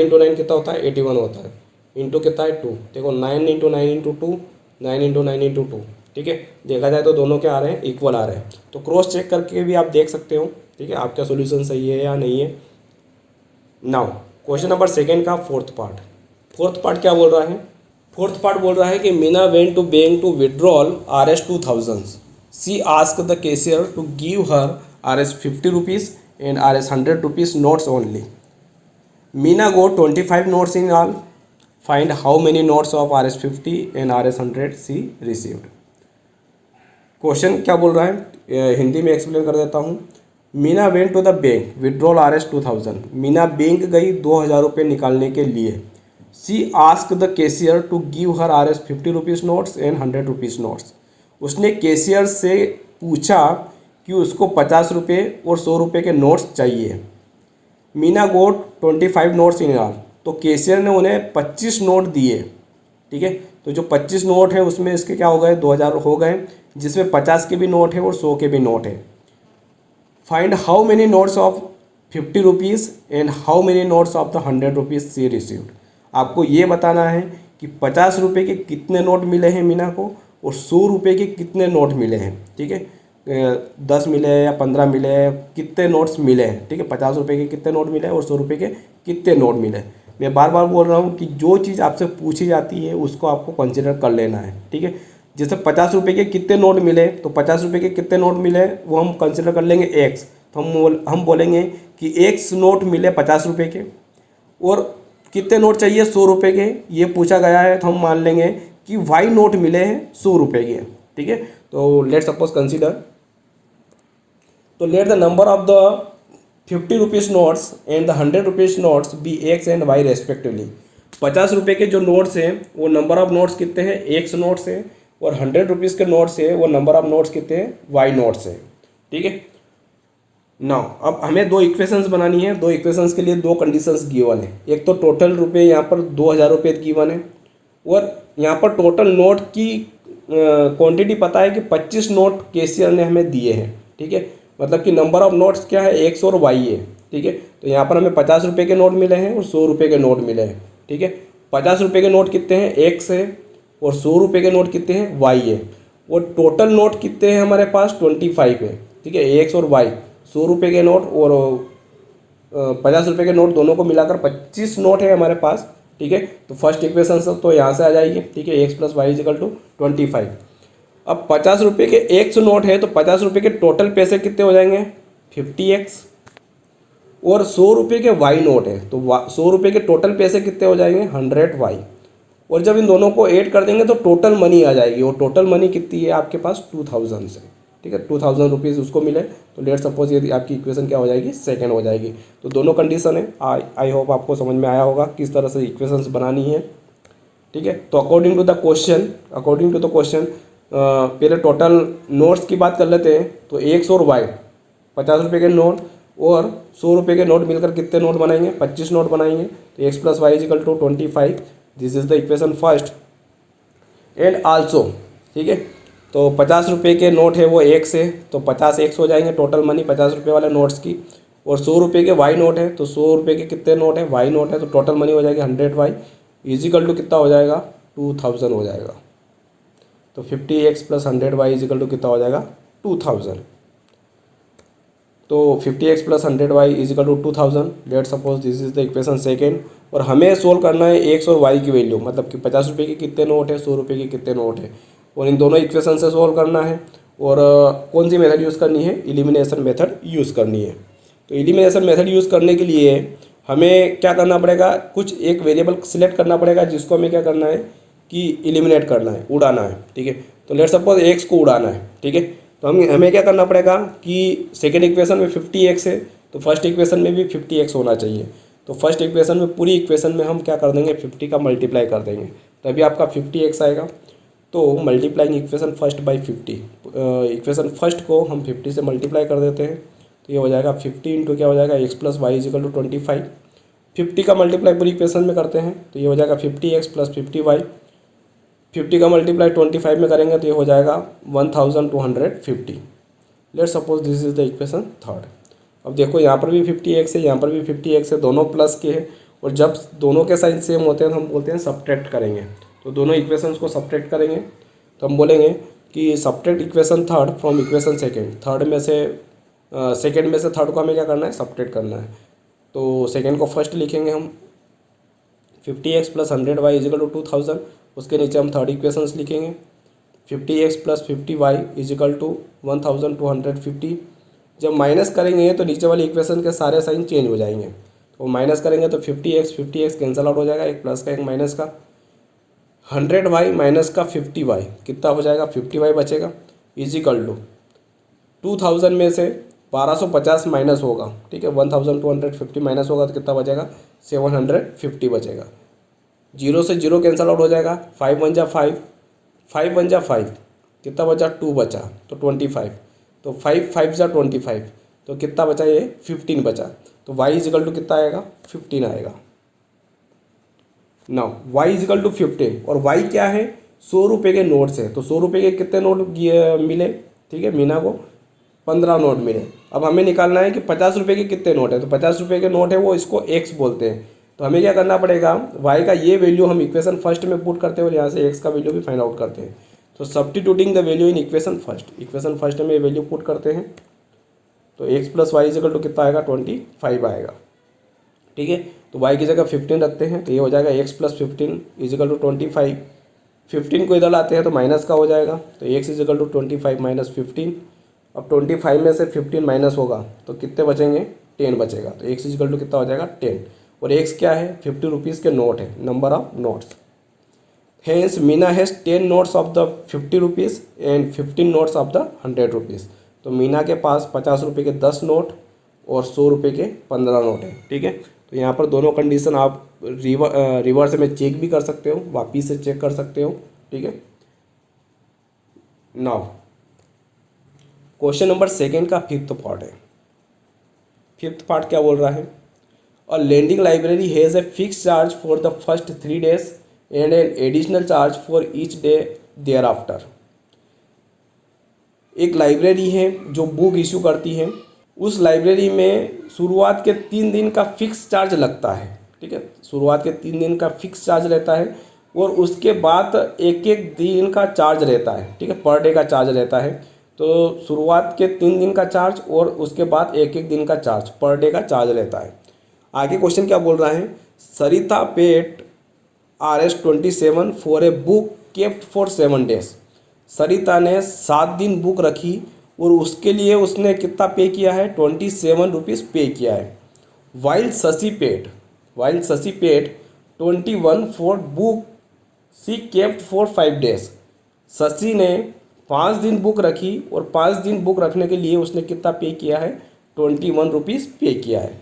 × 9 कितना होता है, 81 होता है, इंटू कितना है 2। देखो 9 × 9 × 2, 9 × 9 × 2, ठीक है। देखा जाए तो दोनों क्या आ रहे हैं, इक्वल आ रहे हैं। तो क्रॉस चेक करके भी आप देख सकते हो, ठीक है, आपका सोल्यूशन सही है या नहीं है। नाउ क्वेश्चन नंबर सेकेंड का फोर्थ पार्ट क्या बोल रहा है, फोर्थ पार्ट बोल रहा है कि Meena went to bank to withdrawal Rs 2000. She asked the cashier to give her Rs 50 rupees and Rs 100 rupees notes only. Meena got 25 notes in all. Find how many notes of Rs 50 and Rs 100 she received. Question क्या बोल रहा है, हिंदी में explain कर देता हूँ। Meena went to the bank withdrawal Rs 2000. Meena bank गई 2000 रुपये निकालने के लिए। She ask the cashier to give her Rs 50 rupees notes and 100 rupees notes. उसने कैशियर से पूछा कि उसको 50 रुपये और 100 रुपये के नोट्स चाहिए। मीना गोट 25 नोट्स इन ऑल, तो कैशियर ने उन्हें 25 नोट दिए, ठीक है। तो जो 25 नोट है उसमें इसके क्या हो गए, 2000 हो गए, जिसमें 50 के भी नोट है और 100 के भी नोट है। Find how many notes of 50 rupees and how many notes of the 100 rupees she received. आपको ये बताना है कि 50 रुपये के कितने नोट मिले हैं मीना को और 100 रुपये के कितने नोट मिले हैं, ठीक है। 10 मिले या 15 मिले, कितने नोट्स मिले हैं, ठीक है। 50 रुपये के कितने नोट मिले और 100 रुपये के कितने नोट मिले। मैं बार बार बोल रहा हूँ कि जो चीज़ आपसे पूछी जाती है उसको आपको कंसिडर कर लेना है, ठीक है। जैसे 50 रुपये के कितने नोट मिले, तो 50 रुपये के कितने नोट मिले वो हम कंसिडर कर लेंगे एक्स। तो हम बोलेंगे कि एक्स नोट मिले 50 रुपये के, और कितने नोट चाहिए 100 रुपये के, ये पूछा गया है, तो हम मान लेंगे कि वाई नोट मिले हैं 100 रुपये के, ठीक है। तो लेट सपोज कंसिडर, तो let the number of the 50 rupees notes and the 100 rupees notes be x and y respectively. 50 रुपये के जो नोट्स हैं वो नंबर ऑफ नोट्स कितने हैं, एक्स नोट्स हैं, और 100 रुपीज़ के नोट्स है वो नंबर ऑफ नोट्स कितने हैं, वाई नोट्स हैं, ठीक है। नाउ अब हमें दो इक्वेशंस बनानी है। दो इक्वेशंस के लिए दो कंडीशंस गिवन है। एक तो टोटल रुपये यहाँ पर 2000 रुपये गिवन है, और यहाँ पर टोटल नोट की क्वांटिटी पता है कि 25 नोट कैशियर ने हमें दिए हैं, ठीक है। मतलब कि नंबर ऑफ नोट्स क्या है, एक्स और वाई है, ठीक है। तो यहाँ पर हमें 50 रुपये के नोट मिले हैं और 100 रुपये के नोट मिले हैं, ठीक है। 50 रुपये के नोट कितने हैं, एक्स है, और 100 रुपये के नोट कितने हैं, वाई है। और टोटल नोट कितने हैं हमारे पास, 25 है, ठीक है। एक्स और वाई, 100 रुपये के नोट और 50 रुपये के नोट दोनों को मिलाकर 25 नोट है हमारे पास, ठीक है। तो फर्स्ट इक्वेशन सब तो यहाँ से आ जाएगी, ठीक है। X plus y is equal to 25। अब 50 रुपये के एक्स नोट है तो 50 रुपये के टोटल पैसे कितने हो जाएंगे, 50x, और 100 रुपये के वाई नोट है तो 100 रुपये के टोटल पैसे कितने हो जाएंगे, 100y। और जब इन दोनों को ऐड कर देंगे तो टोटल मनी आ जाएगी, और टोटल मनी कितनी है आपके पास, 2000 से, ठीक है। 2000 रुपीज़ उसको मिले, तो लेट सपोज ये आपकी इक्वेशन क्या हो जाएगी, सेकंड हो जाएगी। तो दोनों कंडीशन है। आई होप आपको समझ में आया होगा किस तरह से इक्वेशंस बनानी है, ठीक है। तो अकॉर्डिंग टू द क्वेश्चन पहले टोटल नोट्स की बात कर लेते हैं। तो एक्स और वाई, 50 रुपये के नोट और 100 रुपये के नोट मिलकर कितने नोट बनाएंगे, 25 नोट बनाएंगे। तो x plus y is equal to 25, this is the equation first. And also, ठीक है। तो 50 रुपये के नोट है वो एक्स है, तो 50 एक्स हो जाएंगे टोटल मनी 50 रुपये वाले नोट्स की। और 100 रुपये के वाई नोट है, तो 100 रुपये के कितने नोट है, वाई नोट है, तो टोटल मनी हो जाएगी 100y इजिकल टू कितना हो जाएगा, 2000 हो जाएगा। तो 50x plus 100y is equal to कितना हो जाएगा, 2000। तो 50x plus 100y is equal to 2000। Let suppose this is the equation second. और हमें सोल्व करना है एक्स और वाई की वैल्यू, मतलब कि 50 रुपये के कितने नोट है, 100 रुपये के कितने नोट है, और इन दोनों इक्वेशन से सोल्व करना है। और कौन सी मेथड यूज़ करनी है, एलिमिनेशन मेथड यूज़ करनी है। तो एलिमिनेशन मेथड यूज़ करने के लिए हमें क्या करना पड़ेगा, कुछ एक वेरिएबल सिलेक्ट करना पड़ेगा जिसको हमें क्या करना है कि एलिमिनेट करना है, उड़ाना है, ठीक है। तो लेट सपोज एक्स को उड़ाना है, ठीक है। तो हमें क्या करना पड़ेगा कि सेकेंड इक्वेशन में 50x है, तो फर्स्ट इक्वेशन में भी 50x होना चाहिए। तो फर्स्ट इक्वेशन में पूरी इक्वेशन में हम क्या कर देंगे, 50 का मल्टीप्लाई कर देंगे, तभी आपका 50x आएगा। तो multiplying equation first by 50, equation first को हम 50 से मल्टीप्लाई कर देते हैं, तो ये हो जाएगा 50 इंटू क्या हो जाएगा, x plus y is equal to 25। 50 का मल्टीप्लाई पूरी इक्वेशन में करते हैं तो ये हो जाएगा 50x प्लस 50y। 50 का मल्टीप्लाई 25 में करेंगे तो ये हो जाएगा 1250। Late suppose this is the equation third. अब देखो यहाँ पर भी 50x है, यहाँ पर भी 50x है, दोनों प्लस के हैं, और जब दोनों के साइन सेम होते हैं तो हम बोलते हैं सब्ट्रैक्ट करेंगे। तो दोनों इक्वेशंस को सब्ट्रैक्ट करेंगे तो हम बोलेंगे कि subtract equation third from equation second. Third में से सेकेंड में से थर्ड को हमें क्या करना है, सब्ट्रैक्ट करना है। तो सेकेंड को फर्स्ट लिखेंगे हम 50x plus 100y is equal to 2000। उसके नीचे हम थर्ड इक्वेशंस लिखेंगे 50x plus 50y is equal to 1250। जब माइनस करेंगे तो नीचे वाली इक्वेशन के सारे साइन चेंज हो जाएंगे। तो माइनस करेंगे तो 50x कैंसिल आउट हो जाएगा, एक प्लस का एक माइनस का। 100y माइनस का 50y कितना हो जाएगा, 50y बचेगा इजिकल टू 2000 में से 1250 माइनस होगा, ठीक है। 1250 माइनस होगा तो कितना बचेगा, 750 बचेगा। जीरो से जीरो कैंसल आउट हो जाएगा, 5 1 जा 5, 5 1 जा 5, कितना बचा, 2 बचा, तो 25। तो 5 5 जा 25, तो कितना बचा, ये 15 बचा। तो y इजिकल टू कितना आएगा, 15 आएगा। नाउ वाई इजिकल टू 15 और वाई क्या है 100 रुपये के नोट से। तो 100 रुपये के कितने नोट मिले, ठीक है, मीना को 15 नोट मिले। अब हमें निकालना है कि 50 रुपये के कितने नोट है। तो 50 रुपये के नोट है वो इसको एक्स बोलते हैं। तो हमें क्या करना पड़ेगा, वाई का ये वैल्यू हम इक्वेशन फर्स्ट में पुट करते हैं और यहाँ से एक्स का वैल्यू भी फाइंड आउट करते हैं। तो substituting the value in equation first में ये वैल्यू पुट करते हैं। तो x plus y is equal to कितना आएगा 25 आएगा, ठीक है। तो वाई की जगह 15 रखते हैं तो ये हो जाएगा एक्स प्लस 15 इजिकल टू 25। 15 को इधर लाते हैं तो माइनस का हो जाएगा। तो एक्स इजिकल टू 25 माइनस 15। अब 25 में से 15 माइनस होगा तो कितने बचेंगे, 10 बचेगा। तो एक्स इजिकल टू कितना हो जाएगा 10। और एक्स क्या है 50 रुपीज़ के नोट है, number of notes. Hence Meena has 10 notes of the 50 rupees and 15 notes of the 100 rupees. तो मीना के पास 50 रुपये के 10 नोट और 100 रुपये के 15 नोट है, ठीक है। तो यहाँ पर दोनों कंडीशन आप रिवर्स में चेक भी कर सकते हो, वापिस से चेक कर सकते हो, ठीक है। नाउ क्वेश्चन नंबर सेकेंड का फिफ्थ पार्ट है। फिफ्थ पार्ट क्या बोल रहा है, a lending library has a fix charge for the first 3 days and an additional charge for each day thereafter. एक लाइब्रेरी है जो बुक इशू करती है, उस लाइब्रेरी में शुरुआत के 3 दिन का फिक्स चार्ज लगता है, ठीक है। शुरुआत के 3 दिन का फिक्स चार्ज रहता है और उसके बाद एक एक दिन का चार्ज रहता है, ठीक है, पर डे का चार्ज रहता है। तो शुरुआत के 3 दिन का चार्ज और उसके बाद एक एक दिन का चार्ज, पर डे का चार्ज रहता है। आगे क्वेश्चन क्या बोल रहा है, Sarita paid Rs27 for a book kept for 7 days। Sarita ने 7 दिन बुक रखी और उसके लिए उसने कितना पे किया है 27 रुपीज़ पे किया है। While Shashi paid 21 for book she kept for 5 days। Shashi ने 5 दिन बुक रखी और 5 दिन बुक रखने के लिए उसने कितना पे किया है 21 रुपीज़ पे किया है।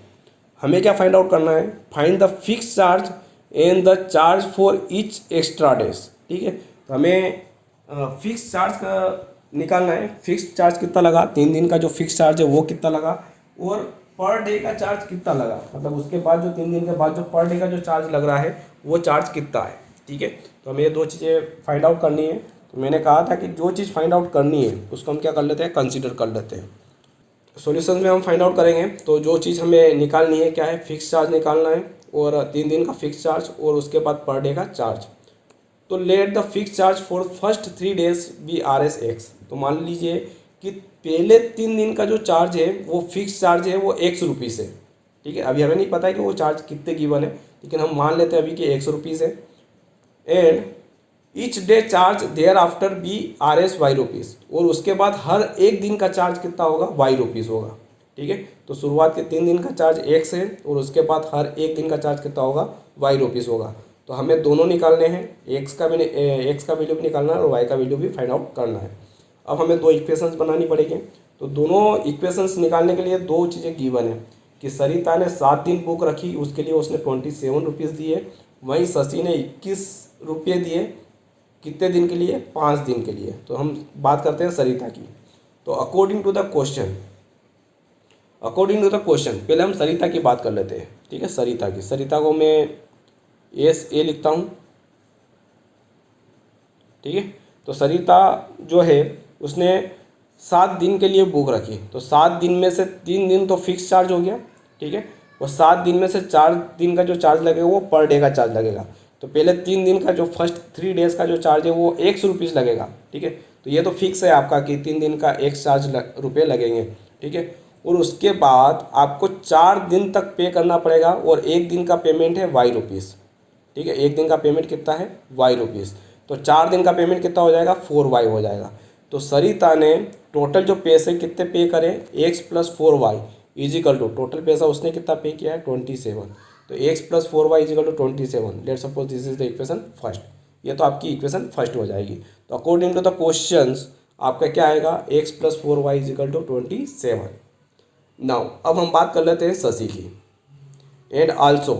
हमें क्या फाइंड आउट करना है, find the fix charge and the charge for each extra days, ठीक है। तो हमें फिक्स चार्ज का निकालना है। फिक्स चार्ज कितना लगा, 3 दिन का जो फिक्स चार्ज है वो कितना लगा और पर डे का चार्ज कितना लगा, मतलब उसके बाद जो 3 दिन के बाद जो पर डे का जो चार्ज लग रहा है वो चार्ज कितना है, ठीक है। तो हमें ये 2 चीज़ें फाइंड आउट करनी है। तो मैंने कहा था कि जो चीज़ फाइंड आउट करनी है उसको हम क्या कर लेते हैं, कंसिडर कर लेते हैं। सॉल्यूशन में हम फाइंड आउट करेंगे। तो जो चीज़ हमें निकालनी है क्या है, फिक्स चार्ज निकालना है और 3 दिन का फिक्स चार्ज और उसके बाद पर डे का चार्ज। तो let the fix charge for first 3 days be Rs। तो मान लीजिए कि पहले 3 दिन का जो चार्ज है वो फिक्स चार्ज है वो 100 रुपीज़ है, ठीक है। अभी हमें नहीं पता है कि वो चार्ज कितने गिवन है, लेकिन हम मान लेते हैं अभी कि 100 रुपीज़ है। And each day charge thereafter be Rs y rupees. और उसके बाद हर एक दिन का चार्ज कितना होगा, वाई रुपीज़ होगा, ठीक है। तो शुरुआत के 3 दिन का चार्ज एक्स है और उसके बाद हर एक दिन का चार्ज कितना होगा, वाई रुपीज़ होगा। तो हमें दोनों निकालने हैं, एक्स का वैल्यू भी निकालना है और वाई का वैल्यू भी फाइंड आउट करना है। अब हमें 2 इक्वेशंस बनानी पड़ेगी। तो दोनों इक्वेशंस निकालने के लिए 2 चीज़ें गिवन है कि सरिता ने 7 दिन बुक रखी, उसके लिए उसने 27 रुपीज़ दिए। वहीं शशि ने 21 रुपये दिए, कितने दिन के लिए, 5 दिन के लिए। तो हम बात करते हैं सरिता की। तो अकॉर्डिंग टू द क्वेश्चन पहले हम सरिता की बात कर लेते हैं, ठीक है। सरिता को मैं ए लिखता हूँ, ठीक है। तो सरिता जो है उसने 7 दिन के लिए बुक रखी। तो 7 दिन में से 3 दिन तो फिक्स चार्ज हो गया, ठीक है। और 7 दिन में से 4 दिन का जो चार्ज लगेगा वो पर डे का चार्ज लगेगा। तो पहले 3 दिन का जो फर्स्ट 3 days का जो चार्ज है वो 100 रुपीज़ लगेगा, ठीक है। तो ये तो फिक्स है आपका कि 3 दिन का एक्स चार्ज रुपये लगेंगे, ठीक है। और उसके बाद आपको 4 दिन तक पे करना पड़ेगा और 1 दिन का पेमेंट है वाई रुपीज़, ठीक है। 1 दिन का पेमेंट कितना है, वाई रुपीज़। तो 4 दिन का पेमेंट कितना हो जाएगा, 4y हो जाएगा। तो सरिता ने टोटल जो पैसे कितने पे करे, x plus 4y is equal to total पैसा उसने कितना पे किया है 27। तो x plus 4y is equal to 27। Let suppose this is the equation first. ये तो आपकी इक्वेशन फर्स्ट हो जाएगी। तो अकॉर्डिंग टू द क्वेश्चंस आपका क्या आएगा, x plus 4y is equal to 27। Now अब हम बात कर लेते हैं शशि की। एंड आल्सो,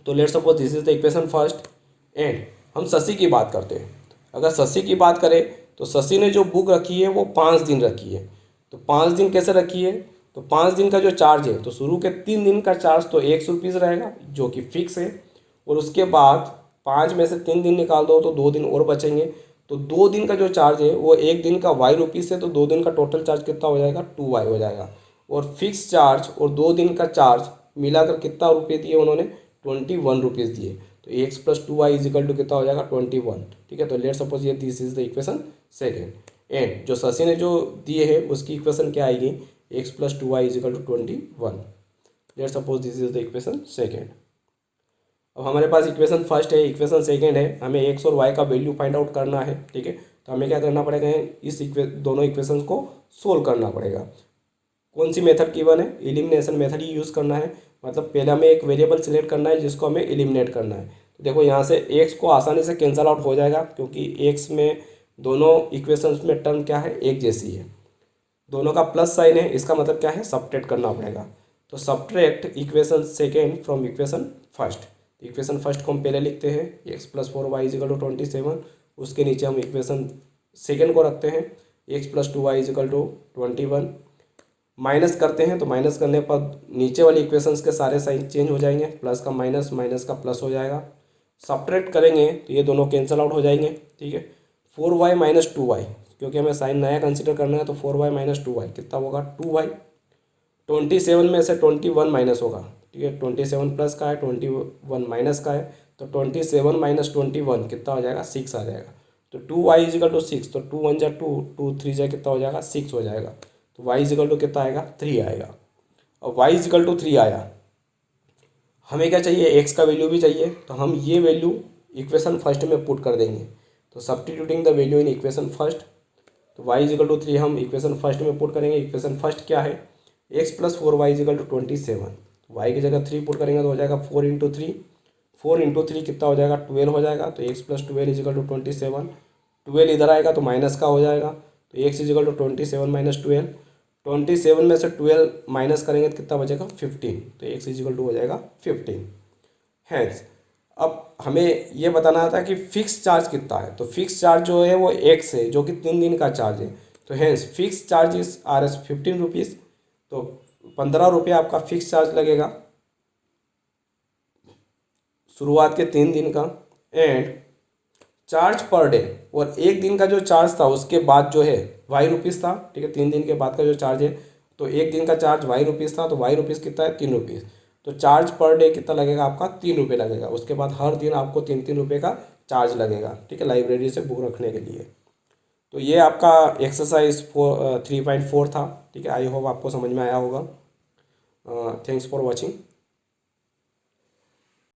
तो let suppose this is the equation first and हम शशि की बात करते हैं। अगर शशि की बात करें तो शशि ने जो बुक रखी है वो 5 दिन रखी है। तो 5 दिन कैसे रखी है, तो 5 दिन का जो चार्ज है तो शुरू के 3 दिन का चार्ज तो 100 रुपीज़ रहेगा जो कि फिक्स है। और उसके बाद 5 में से 3 दिन निकाल दो तो 2 दिन और बचेंगे। तो 2 दिन का जो चार्ज है वो 1 दिन का वाई रुपीज़ है, तो 2 दिन का टोटल चार्ज कितना हो जाएगा, 2y हो जाएगा। और फिक्स चार्ज और 2 दिन का चार्ज मिलाकर कितना रुपये दिए उन्होंने, 21 रुपीज़ दिए। तो x plus 2y is equal to कितना हो जाएगा, 21। ठीक है, तो लेट सपोज ये this is the equation second. And जो शशि ने जो दिए है उसकी इक्वेशन क्या आएगी, x plus 2y is equal to 21। Let suppose this is the equation second. अब हमारे पास इक्वेशन फर्स्ट है, इक्वेशन सेकेंड है, हमें एक्स और वाई का वैल्यू फाइंड आउट करना है। ठीक है, तो हमें क्या करना पड़ेगा, इस दोनों इक्वेशंस को सोल्व करना पड़ेगा। कौन सी मेथड गिवन है, एलिमिनेशन मेथड ही यूज़ करना है। मतलब पहले हमें एक वेरिएबल सिलेक्ट करना है जिसको हमें एलिमिनेट करना है। तो देखो यहाँ से एक्स को आसानी से कैंसल आउट हो जाएगा, क्योंकि एक्स में दोनों इक्वेशंस में टर्म क्या है, एक जैसी है, दोनों का प्लस साइन है, इसका मतलब क्या है, सब्ट्रैक्ट करना पड़ेगा। तो subtract equation second from equation first. Equation first को हम पहले लिखते हैं, x plus 4y is equal to 27। उसके नीचे हम इक्वेशन सेकेंड को रखते हैं, x plus 2y is equal to 21। Minus करते हैं, तो माइनस करने पर नीचे वाली इक्वेशंस के सारे साइन चेंज हो जाएंगे, प्लस का माइनस, माइनस का प्लस हो जाएगा। सब्ट्रैक्ट करेंगे तो ये दोनों कैंसल आउट हो जाएंगे। ठीक है, 4y माइनस 2y, क्योंकि हमें साइन नया कंसिडर करना है, तो 4y माइनस 2y कितना होगा, 2y। 27 में से 21 माइनस होगा। ठीक है, 27 प्लस का है, 21 माइनस का है, तो 27 माइनस 21 कितना हो जाएगा, 6 आ जाएगा। तो 2y इजिकल टू 6, तो 2 1 जा 2, 2 3 जा कितना हो जाएगा, 6 हो जाएगा। तो y इजिकल टू कितना आएगा, 3 आएगा। और y इजिकल टू 3 आया, हमें क्या चाहिए, x का वैल्यू भी चाहिए, तो हम ये वैल्यू इक्वेशन फर्स्ट में पुट कर देंगे। तो substituting the value in equation first, तो y इजिकल टू 3 हम इक्वेशन फर्स्ट में पुट करेंगे। इक्वेशन फर्स्ट क्या है, x plus 4y is equal to 27। Y की जगह 3 पुट करेंगे तो हो जाएगा 4 इंटू 3, 4 इंटू 3 कितना हो जाएगा, 12 हो जाएगा। तो एक्स प्लस 12 इजिकल टू 27, 12 इधर आएगा तो माइनस का हो जाएगा, तो एक्स इजिकल टू 27 माइनस 12, 27 में से 12 माइनस करेंगे तो कितना बचेगा, 15। तो एक्स इजिकल टू हो जाएगा 15। हैंस अब हमें ये बताना था कि फिक्स चार्ज कितना है, तो फिक्स चार्ज जो है वो एक्स है, जो कि 3 दिन का चार्ज है। तो hence fix charge is R S 15 rupees, तो 15 रुपये आपका फिक्स चार्ज लगेगा शुरुआत के 3 दिन का। एंड चार्ज पर डे, और 1 दिन का जो चार्ज था उसके बाद जो है वाई रुपीज़ था। ठीक है, 3 दिन के बाद का जो चार्ज है, तो 1 दिन का चार्ज वाई रुपीज़ था, तो वाई रुपीज़ कितना है, 3 रुपीज़। तो चार्ज पर डे कितना लगेगा आपका, 3 रुपये लगेगा। उसके बाद हर दिन आपको 3 रुपये का चार्ज लगेगा। ठीक है, लाइब्रेरी से बुक रखने के लिए। तो ये आपका एक्सरसाइज 3.4 था। ठीक है, आई होप आपको समझ में आया होगा। Thanks for watching.